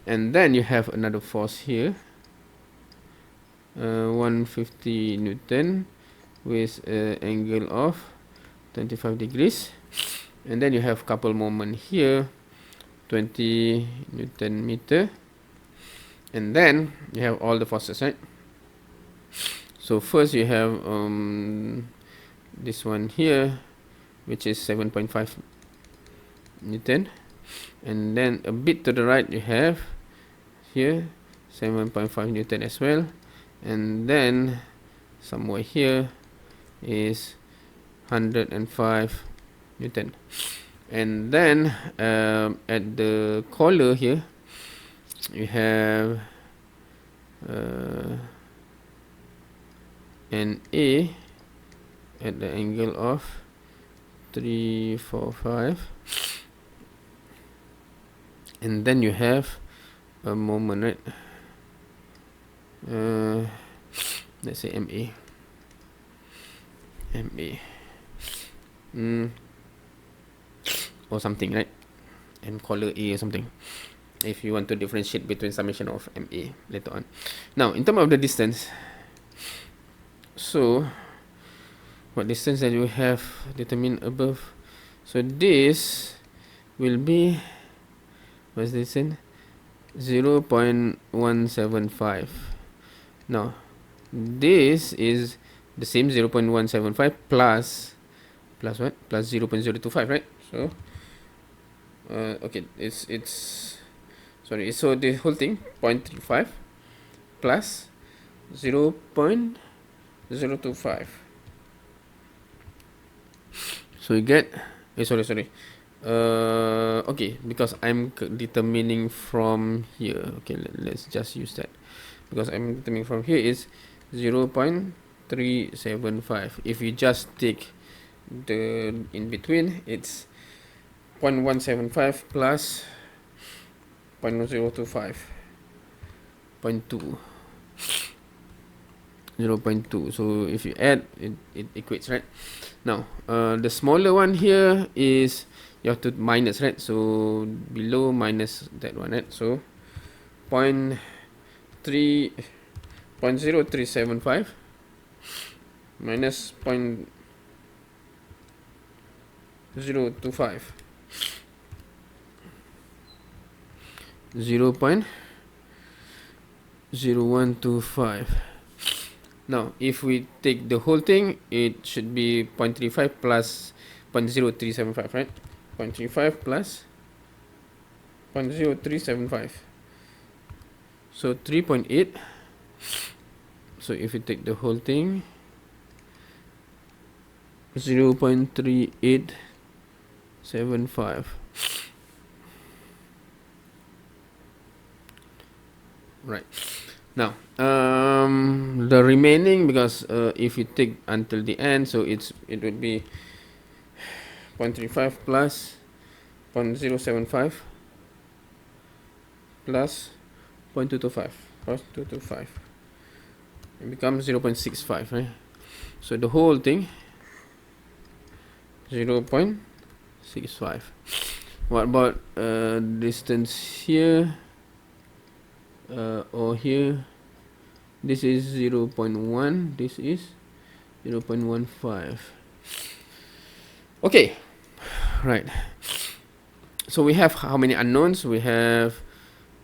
And then you have another force here, 150 Newton with an angle of 25 degrees. And then you have couple moment here, 20 Newton meter. And then you have all the forces, right? So first you have this one here, which is 7.5 Newton. And then a bit to the right you have here 7.5 Newton as well. And then somewhere here is 105 Newton. And then at the collar here you have an A at the angle of 345, and then you have a moment, right? Let's say MA, or something, right? And collar A or something, if you want to differentiate between summation of MA later on. Now, in terms of the distance, so what distance that you have determined above? So this will be, what's this in? 0.175. Now this is the same 0.175 plus what? Plus 0.025, right? So okay, it's sorry, so the whole thing 0.35 plus 0.025. So you get sorry. Okay, because I'm determining from here. Okay, let's just use that, because I'm determining from here is 0.375. If you just take the in between, it's 0.175 plus 0.025, 0.2. 0.2. So if you add, it equates, right? Now the smaller one here is, you have to minus, right? So below minus that one, right? So 0.0375 minus 0.025, 0.0125. Now if we take the whole thing, it should be 0.35 plus 0.0375, right? 0.35 plus 0.0375, so 3.8. So if you take the whole thing, 0.3875. Right. Now the remaining, because if you take until the end, so it would be 0.35 plus 0.075 plus 0.225. It becomes 0.65, right? So the whole thing 0.65. What about distance here or here? This is 0.1, this is 0.15. Okay, right. So we have how many unknowns? We have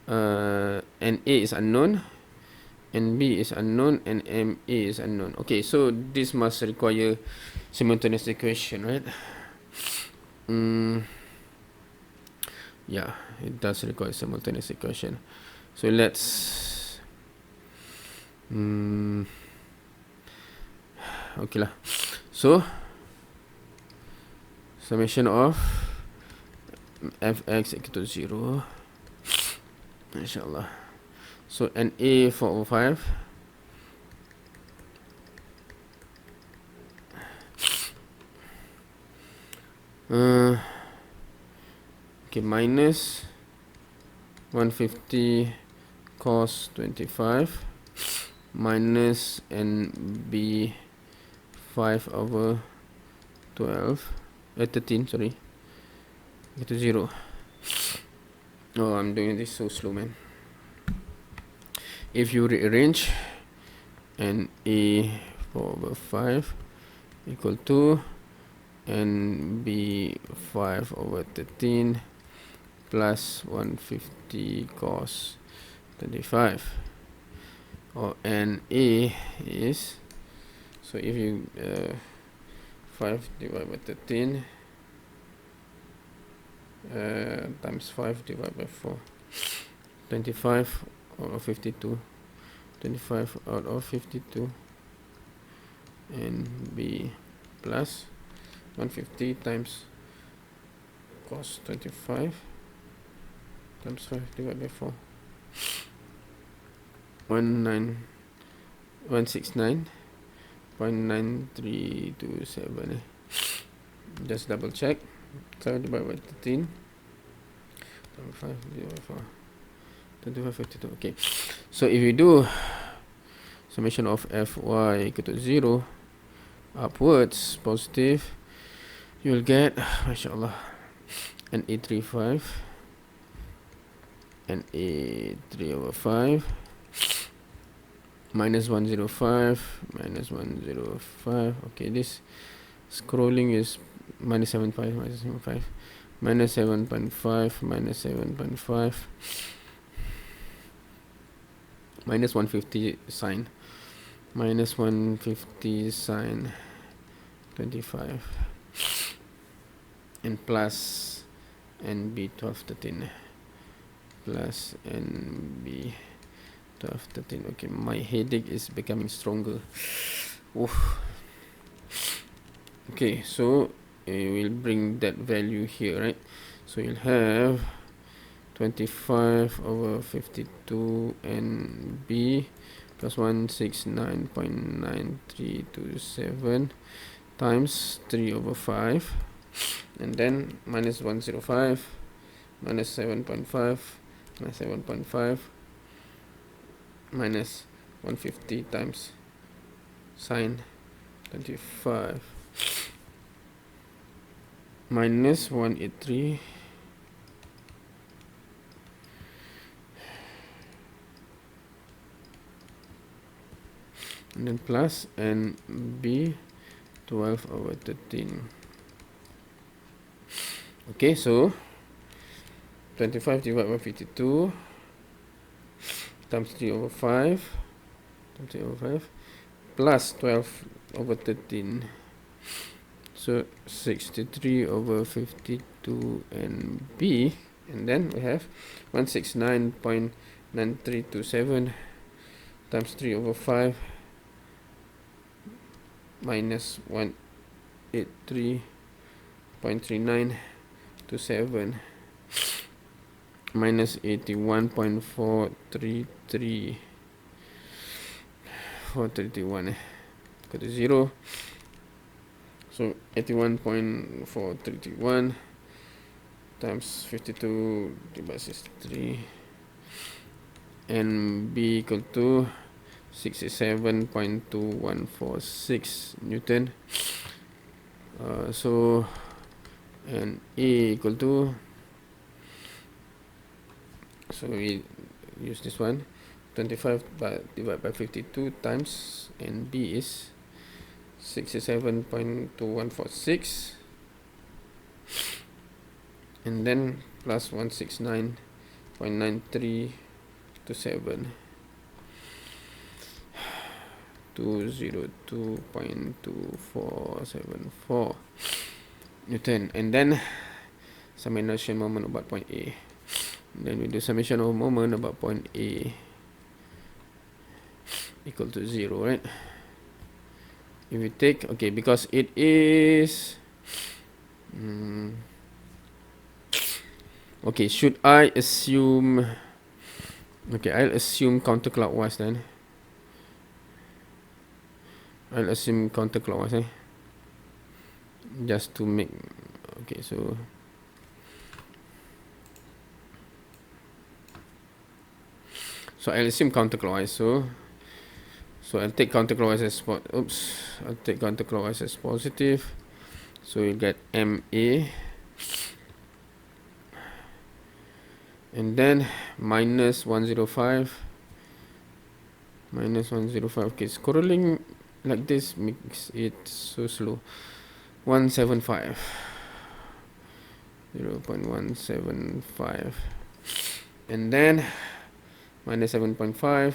and A is unknown, and B is unknown, and MA is unknown. Okay, so this must require simultaneous equation, right? Yeah, it does require simultaneous equation. So let's okay lah. So summation of fx equal to 0, inshallah. So NA 405 okay, minus 150 cos 25 minus NB 5 over 12 13, sorry, equal to 0. Oh, I'm doing this so slow, man. If you rearrange NA 4 over 5 equal to NB 5 over 13 plus 150 cos 25, or NA is, so if you 5 divided by 13 times 5 divided by 4, 25 out of 52, 25 out of 52, and B plus 150 times cos 25 times 5 divided by 4, 169.9327. Just double check. 7 divided by 13 5 divided by 4, 25, 52. Okay, so if you do summation of fy equal to 0 upwards positive, you will get, mashallah, an A35 and A3 over 5 minus 105 minus 105. Okay, this scrolling is minus 75 minus 75 minus 7.5 minus 7.5 minus 150 sine minus 150 sine 25 and plus NB 1213 plus NB 1213. Okay, my headache is becoming stronger. Oof. Okay, so we'll bring that value here, right? So you'll have 25 over 52 NB plus 169.9327 times 3 over 5, and then minus 105 minus 7.5 minus 7.5 minus 150 times sine 25 minus 183 and then plus NB 12 over 13. Okay, so 25 divided by 52 times 3 over 5 times 3 over 5 plus 12 over 13, so 63 over 52 NB, and then we have 169.9327 times 3 over 5 minus 183.3927 minus 81.433 431 equal to 0. So 81.431 times 52 divided by 63 and B equal to 67.2146 Newton. So and A equal to, so we use this one, 25 divided by 52 times and B is 67.2146 and then plus 169.9327 202.2474 Newton, and then summation moment about point A. Then we do summation of moment about point A equal to 0, right? If we take, okay, because it is okay, should I assume, okay, I'll assume counterclockwise then. I'll assume counterclockwise, just to make, okay, so I'll assume counterclockwise. So I'll take counterclockwise as I'll take counterclockwise as positive. So you get MA, and then minus 105. Okay, scrolling like this makes it so slow. 175. 0.175, and then minus 7.5.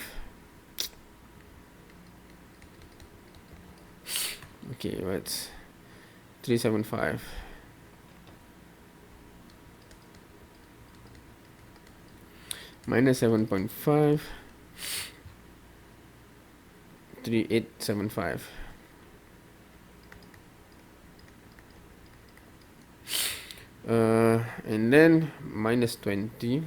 Okay, what's 375? Minus 7.5. 3875. And then minus 20.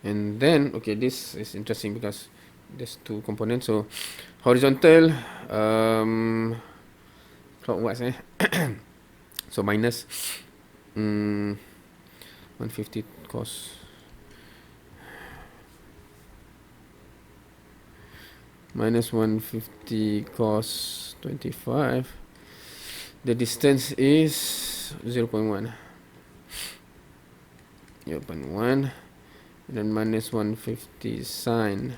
And then, okay, this is interesting because there's two components. So horizontal, clockwise, so minus 150 cos minus 150 cos 25. The distance is 0.1. 0.1. And then minus 150 sine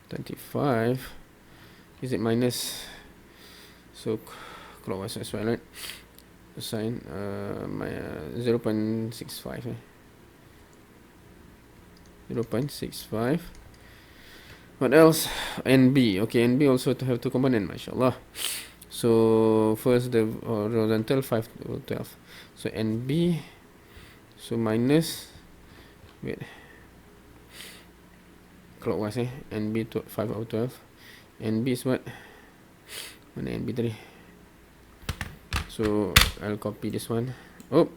25. Is it minus? So clockwise as well, right? Sine my 0.65. 0.65. What else? NB. Okay, NB also to have two component, mashallah. So first the horizontal 5 over 12. So NB. So minus, wait, clockwise, NB to 5 over 12. NB is what? Mana NB tadi? So I'll copy this one. Oh,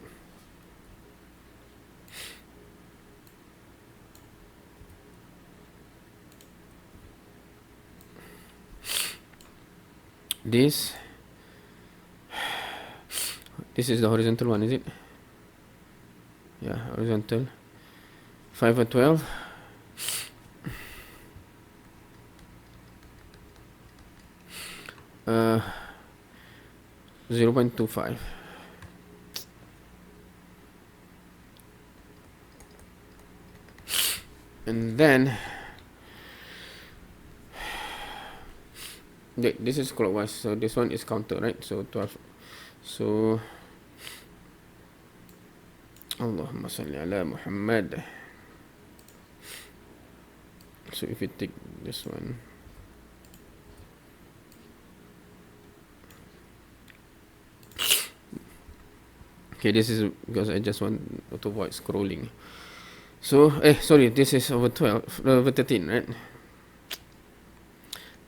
this is the horizontal one, is it? Yeah, horizontal 5 over 12. Uh, 0.25. And then this is clockwise, so this one is counter, right? So 12. So Allahumma salli ala Muhammad. So if you take this one, okay, this is because I just want to avoid scrolling. So sorry, this is over 12 over 13, right?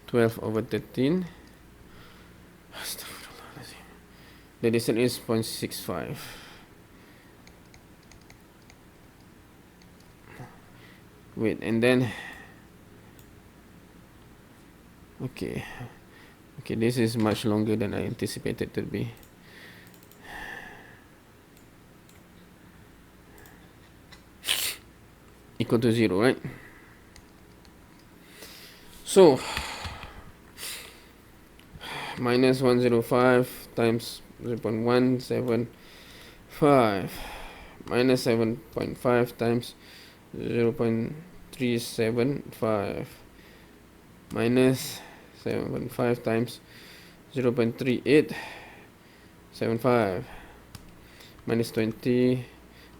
12 over 13. The distance is 0.65. Wait, and then okay, this is much longer than I anticipated to be. Equal to 0, right? So minus 105 times 0.175 minus 7.5 times 0.375 minus 7.5 times 0.3875 minus 20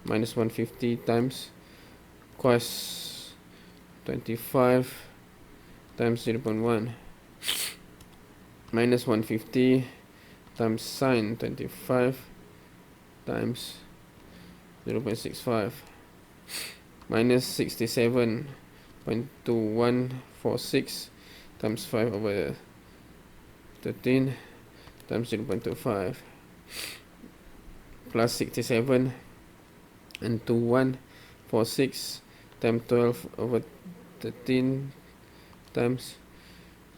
minus 150 times cos 25 times 0.1 minus 150 times sine 25 times 0.65 minus 67.2146 times 5 over 13 times 0.25 plus 67 and 2146 times 12 over 13 times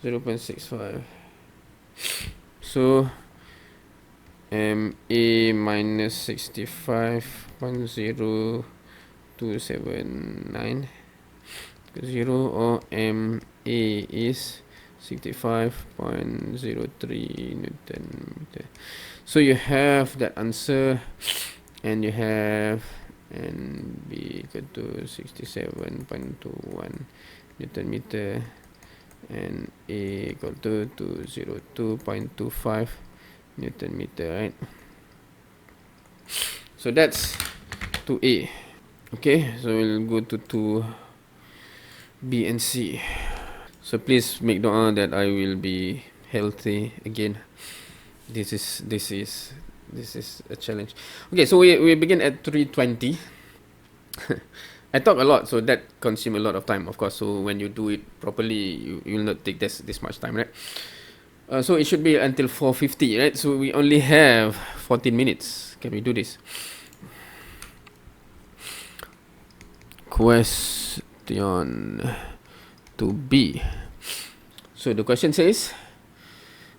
0.65. So MA minus 65.0279 0, or MA is 65.03 Newton meter. So you have that answer, and you have NB equal to 67.21 Newton meter, and A equal to 202.25 Newton meter, right? So that's 2A. Okay, so we'll go to 2B and C. So please make dua that I will be healthy again. This is a challenge. Okay, so we begin at 3:20. I talk a lot, so that consume a lot of time, of course. So when you do it properly, you will not take this much time, right? So it should be until 4:50, right? So we only have 14 minutes. Can we do this? Question 2B. So the question says,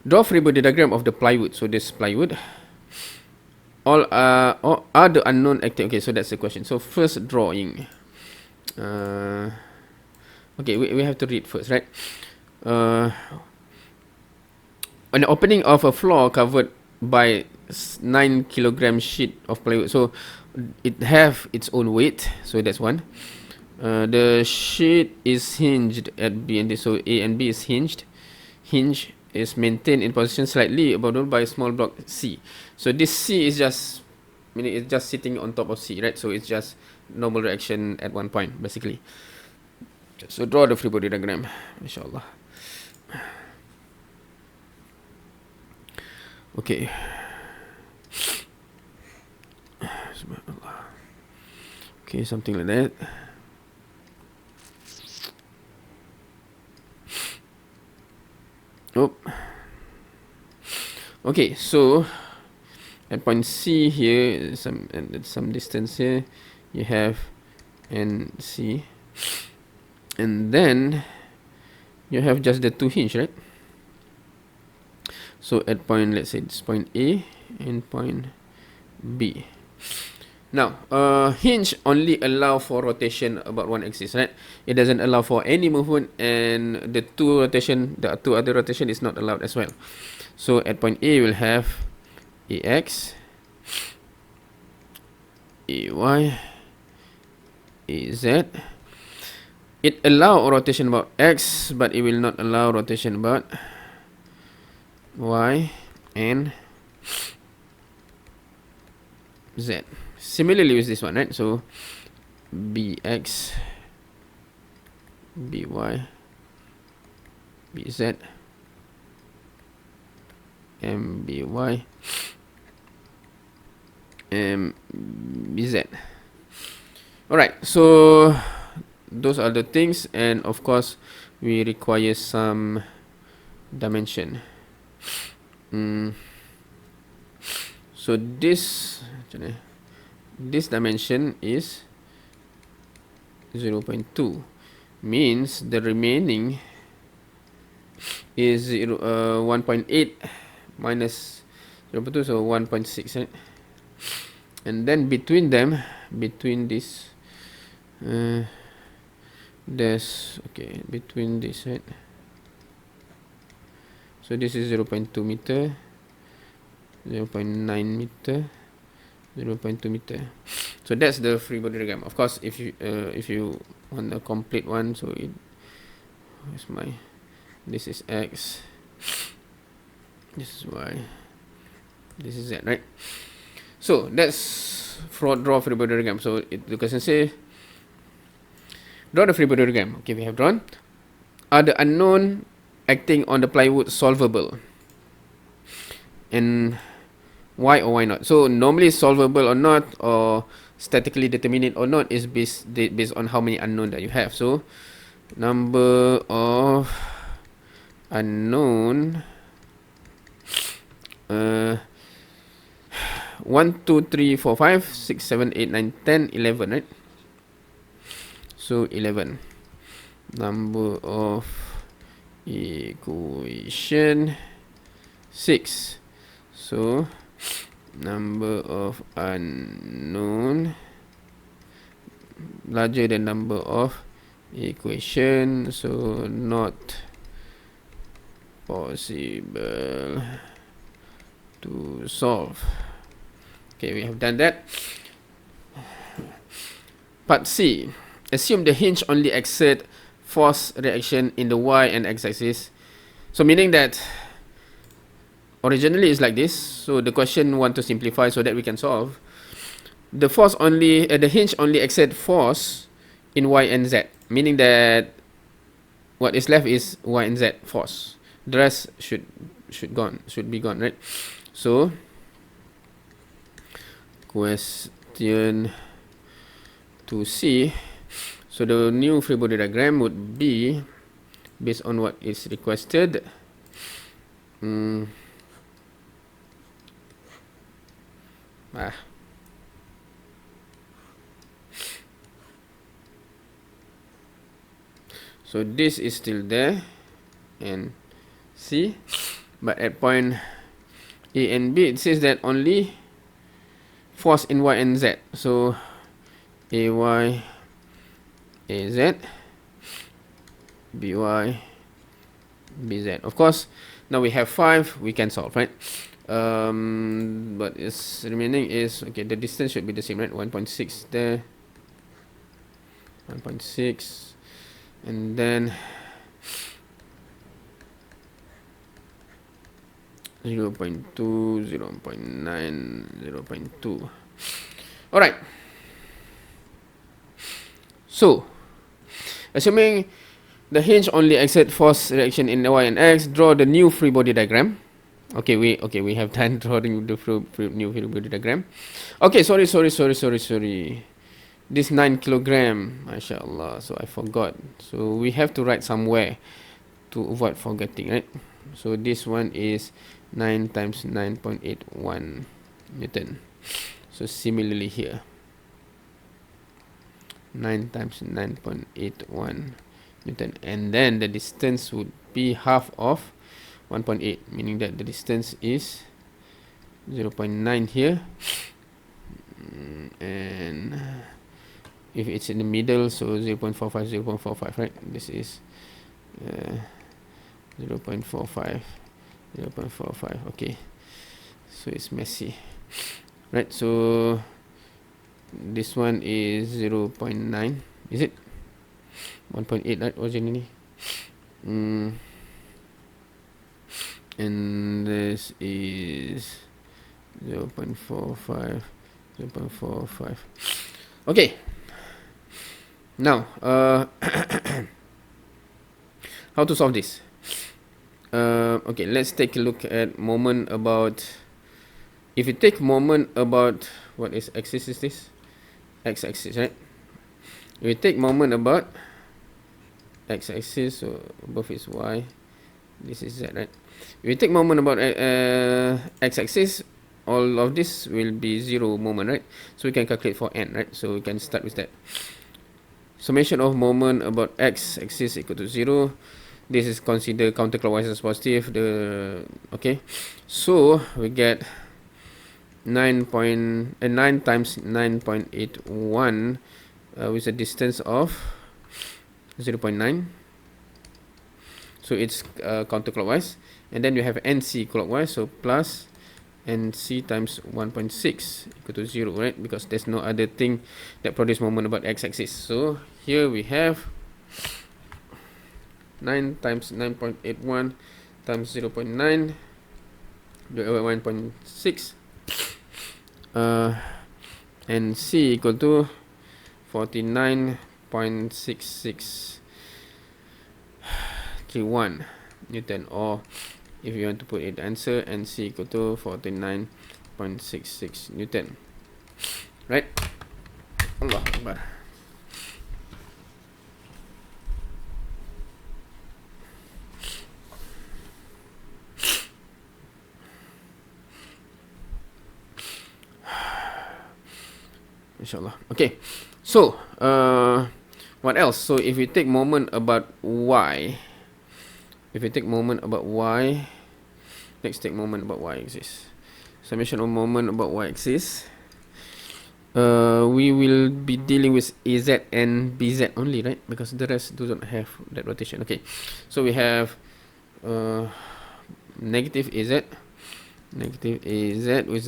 draw free body diagram of the plywood. So this plywood. All are the unknown acting. Okay, so that's the question. So first drawing. Okay, we have to read first, right? On the opening of a floor covered by 9 kilogram sheet of plywood. So it have its own weight. So that's one. The sheet is hinged at B and D. So A and B is hinged. Hinge is maintained in position slightly above by a small block C. So this C is just, meaning it's just sitting on top of C, right? So it's just normal reaction at one point, basically. So draw the free body diagram, inshallah. Okay. Okay, something like that. Oh. Okay, so at point C here, some distance here, you have NC, and then you have just the two hinge, right? So at point, let's say this point A and point B. Now, hinge only allow for rotation about one axis, right? It doesn't allow for any movement, and the two other rotation is not allowed as well. So at point A, we'll have AX, AY, AZ. It allow rotation about X, but it will not allow rotation about Y and Z. Similarly with this one, right? So BX, BY, BZ, MBY, MBZ. Alright, so those are the things, and of course we require some dimension. So this dimension is 0.2, means the remaining is 1.8 minus 0.2, so 1.6, right? And then between them, between this, there's, okay, between this, right? So this is 0.2 meter, 0.9 meter, 0.2 meter. So that's the free body diagram. Of course, if you want a complete one, so where's my, this is X, this is Y, this is Z, right? So that's draw free body diagram. So the question says, draw the free body diagram. Okay, we have drawn. Are the unknown acting on the plywood solvable? And Why or why not? So normally solvable or not, or statically determinate or not, is based on how many unknown that you have. So number of unknown 1, 2, 3, 4, 5, 6, 7, 8, 9, 10, 11, right? So 11. Number of equation 6. So number of unknown larger than number of equation, so not possible to solve. Okay, we have done that. Part C. Assume the hinge only exert force reaction in the y and x axis. So meaning that originally it's like this. So the question want to simplify so that we can solve. The force only, the hinge only exert force in y and z. Meaning that what is left is y and z force. The rest should be gone, right? So question 2C. So the new free body diagram would be based on what is requested. So this is still there and C, but at point A and B it says that only force in y and z. So AY, AZ, BY, BZ. Of course, now we have 5, we can solve, right? But it's remaining is, okay, the distance should be the same, right? 1.6 there, 1.6, and then 0.2, 0.9, 0.2. Alright. So, assuming the hinge only exert force reaction in y and x, draw the new free body diagram. Okay, we have done drawing the new free body diagram. Okay, sorry. This 9 kilogram, mashallah. So I forgot. So we have to write somewhere to avoid forgetting, right? So this one is 9 times 9.81 Newton. So similarly here, 9 times 9.81 Newton, and then the distance would be half of 1.8, meaning that the distance is 0.9 here, and if it's in the middle, so 0.45, 0.45, right? This is 0.45, 0.45. Okay, so it's messy, right? So this one is 0.9, is it 1.8, right, originally? And this is 0.45, 0.45. Okay, now how to solve this? Okay, let's take a look at moment about, if you take moment about, what is axis is this? X-axis, right? If you take moment about x-axis, so above is y, this is z, right? If you take moment about x-axis, all of this will be 0 moment, right? So we can calculate for n, right? So we can start with that. Summation of moment about x-axis equal to 0. This is considered counterclockwise as positive. Okay, so we get 9 times 9.81 with a distance of 0.9. So it's counterclockwise, and then you have NC clockwise, so plus NC times 1.6 equal to 0, right? Because there's no other thing that produce moment about x-axis. So here we have 9 times 9.81 times 0.9, 1.6, and C equal to 49.6631 Newton, or if you want to put it answer, and C equal to 49.6631 9.66 Newton. Right? Allah Akbar. Inshallah. Okay. So, what else? So, if we take moment about y, let's take moment about y-axis. Summation of moment about y-axis. We will be dealing with AZ and BZ only, right? Because the rest do not have that rotation. Okay. So, we have negative AZ with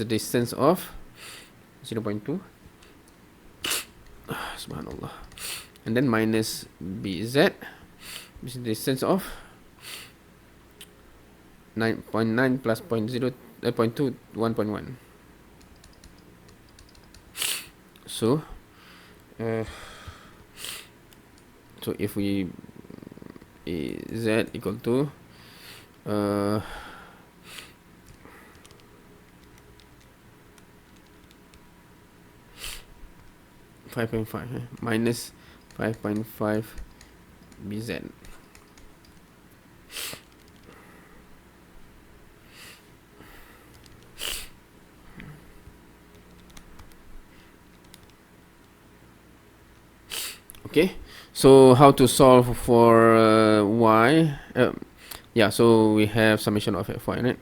the distance of 0.2. Subhanallah. And then minus BZ with the distance of 9.9 plus 0.2, 1.1. So if we Z equal to 5.5 minus 5.5 BZ. Okay, so how to solve for y? Yeah, so we have summation of fy, right?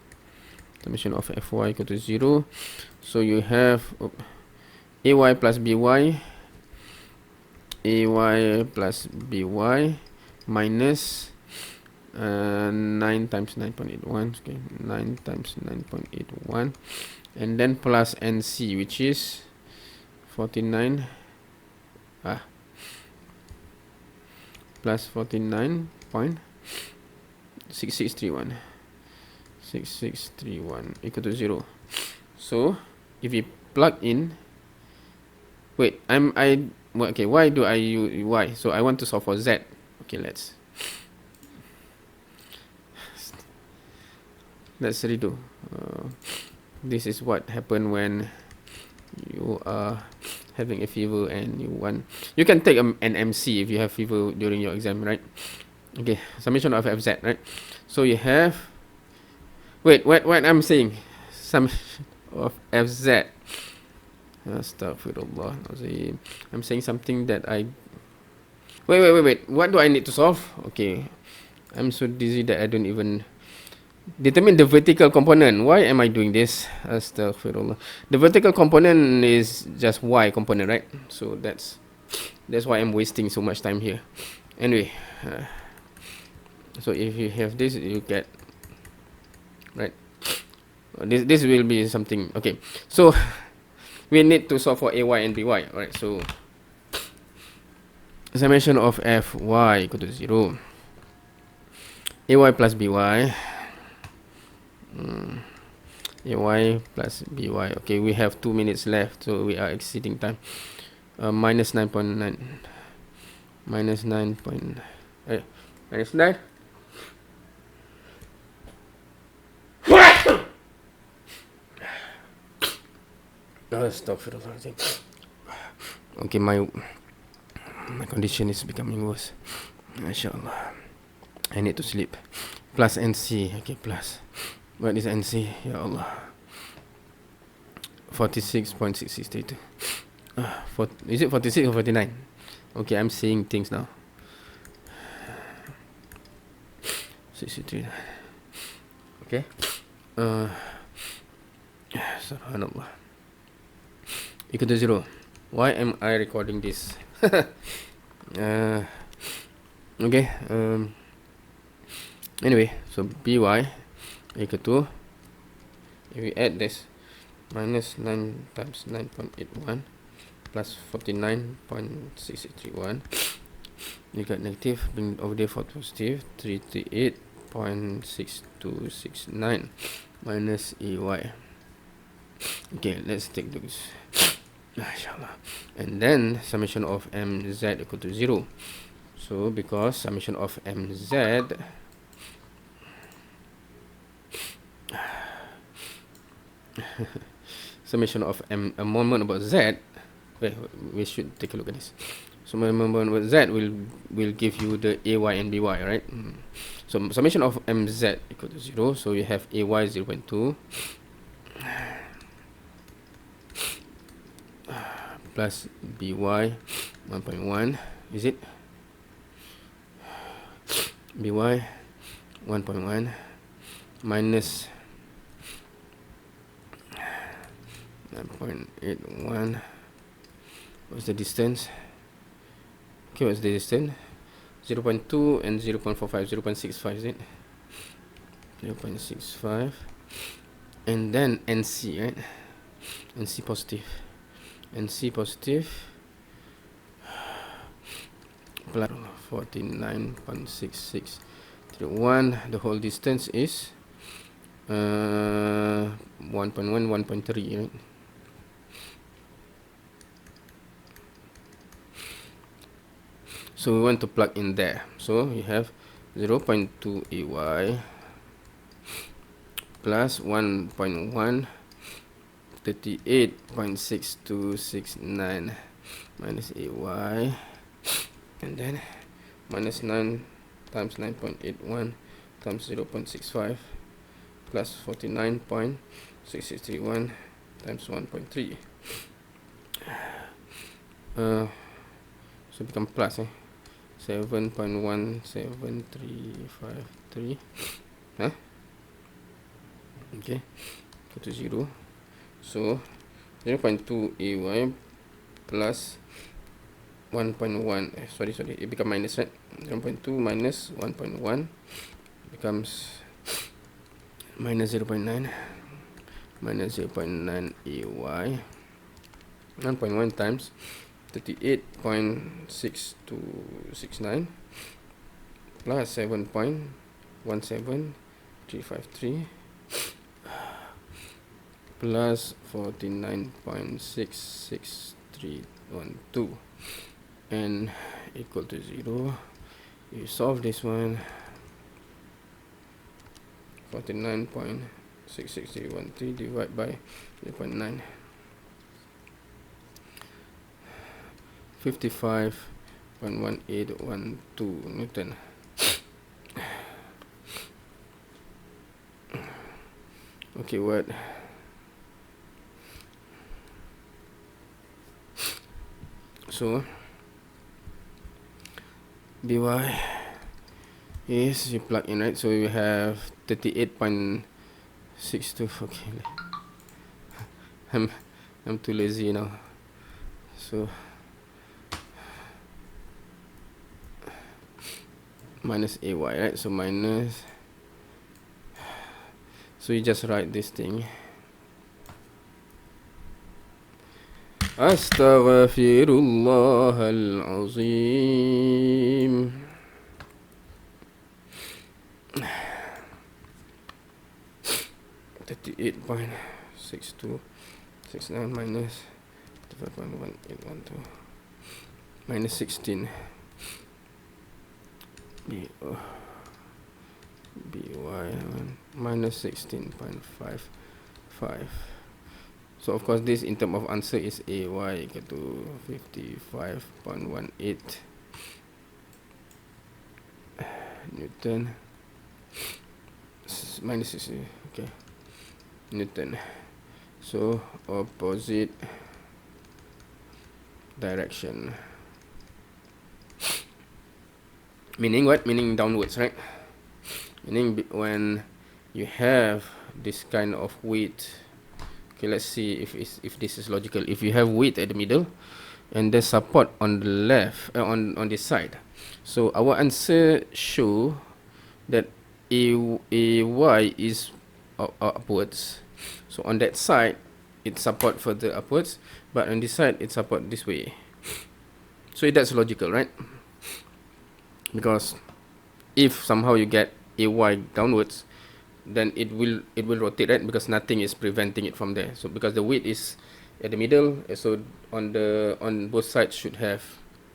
Summation of fy equal to 0. So you have ay plus by minus 9 times 9.81. Okay, 9 times 9.81, and then plus nc, which is 49 plus 49.6631 equal to 0. So if we plug in, okay, why do I use y? So I want to solve for z. Okay, let's redo. This is what happened when you are having a fever and you can take an MC if you have fever during your exam, right? Okay, summation of fz, right? So you have, what I'm saying, summation of fz. Astaghfirullah. I'm saying something that I wait, what do I need to solve? Okay, I'm so dizzy that I don't even determine the vertical component. Why am I doing this? Astaghfirullah. The vertical component is just y component, right? So that's why I'm wasting so much time here. Anyway, so if you have this, you get, right? This will be something. Okay, so we need to solve for ay and by. Alright, so summation of fy equal to 0. Ay plus by. Ay plus by. Okay, we have 2 minutes left, so we are exceeding time. Minus 9.9. Minus 9. Minus 9. Astaghfirullah. Okay, my condition is becoming worse. Mashallah. I need to sleep. Plus NC. Okay, plus. What is NC? Ya Allah. 46.662. Is it 46 or 49? Okay, I'm seeing things now. 63. Okay. Subhanallah. Equal to 0. Why am I recording this? Okay. Anyway, so by equal to, if we add this, minus 9 times 9.81 plus 49.631, you got negative, bring over there for positive, 338.6269 minus ay. Okay, let's take those. Inshallah. And then summation of mz equal to 0. So because summation of mz summation of a moment about z. Wait, we should take a look at this. So my moment about z will give you the ay and by, right? So summation of mz equal to 0. So you have ay 0.2 plus by 1.1. Is it? by 1.1 minus 9.81. What's the distance? Okay, what's the distance? 0.2 and 0.45, 0.65, is it? 0.65. And then NC, right? NC positive. NC positive plus 49.66 to 1. The whole distance is 1.1, 1.3, right? So we want to plug in there. So you have 0.2 ay plus 1.1 38.6269 minus ay, and then minus 9 times 9.81 times 0.65 plus 49.6631 times 1.3. So become plus 7.17353. Okay, go to 0. So 0.2 ay plus 1.1, sorry, it become minus, right? 0.2 minus 1.1 becomes minus 0.9 minus 0.9 ay 1.1 times 38.6269 plus 7.17353 plus 49.66312 and equal to 0. You solve this one. 49.66313 divided by 0.9, 55.1812 Newton. Okay, what? So by is, you plug in, right? So you have 38.62. Okay, I'm too lazy now. So minus ay, right? So minus, so you just write this thing. Astaghfirullahal azim. 38.6269 minus 5.1812 minus 16 by minus 16.55. So of course this in terms of answer is ay equal to 55.18 Newton minus 60, okay, Newton. So opposite direction, meaning what? Meaning downwards, right? Meaning when you have this kind of weight. Okay, let's see if this is logical. If you have weight at the middle and there's support on the left, on this side, so our answer show that ay is upwards. So on that side it support further upwards, but on this side it support this way. So that's logical, right? Because if somehow you get ay downwards, then it will rotate, right? Because nothing is preventing it from there. So because the weight is at the middle, so on both sides should have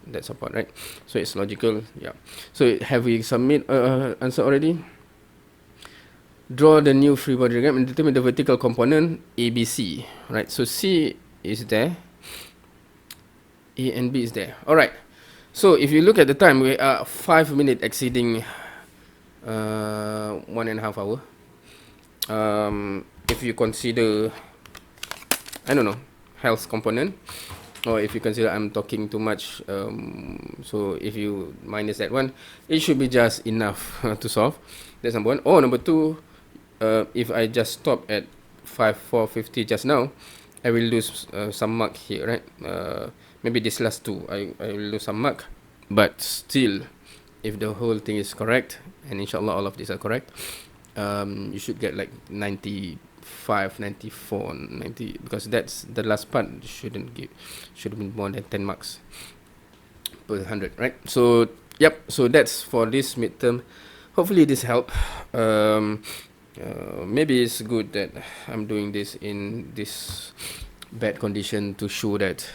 that support, right? So it's logical. Yeah. So have we submit answer already? Draw the new free body diagram and determine the vertical component ABC. Right, so C is there, A and B is there. Alright, so if you look at the time, we are 5 minutes exceeding 1.5 hour. If you consider, I don't know, health component, or if you consider I'm talking too much, so if you minus that one, it should be just enough to solve. That's number one. Or number two, if I just stop at 450 just now, I will lose some mark here, right? Maybe this last two, I will lose some mark. But still, if the whole thing is correct, and inshallah all of these are correct, you should get like 95, 94, 90, because that's the last part. Should have been more than 10 marks per 100, right? So yep, so that's for this midterm. Hopefully this help. Maybe it's good that I'm doing this in this bad condition to show that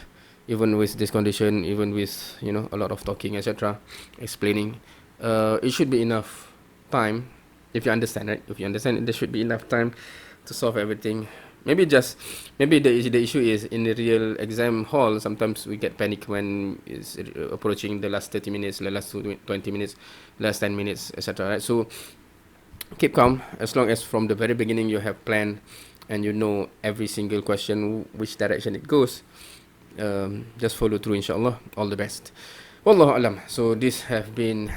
even with this condition, even with, you know, a lot of talking, etc., explaining, it should be enough time. If you understand, right? If you understand, there should be enough time to solve everything. Maybe the issue is in the real exam hall. Sometimes we get panic when it's approaching the last 30 minutes, the last 20 minutes, last 10 minutes, etc. Right? So keep calm. As long as from the very beginning you have planned and you know every single question which direction it goes, just follow through, inshallah. All the best. Wallahu alam. So this have been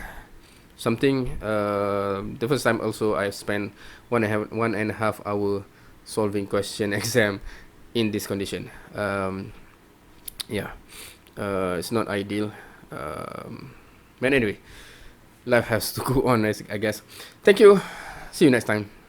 something. The first time also I spent 1.5 hour solving question exam in this condition. Yeah, it's not ideal. But anyway, life has to go on, I guess. Thank you. See you next time.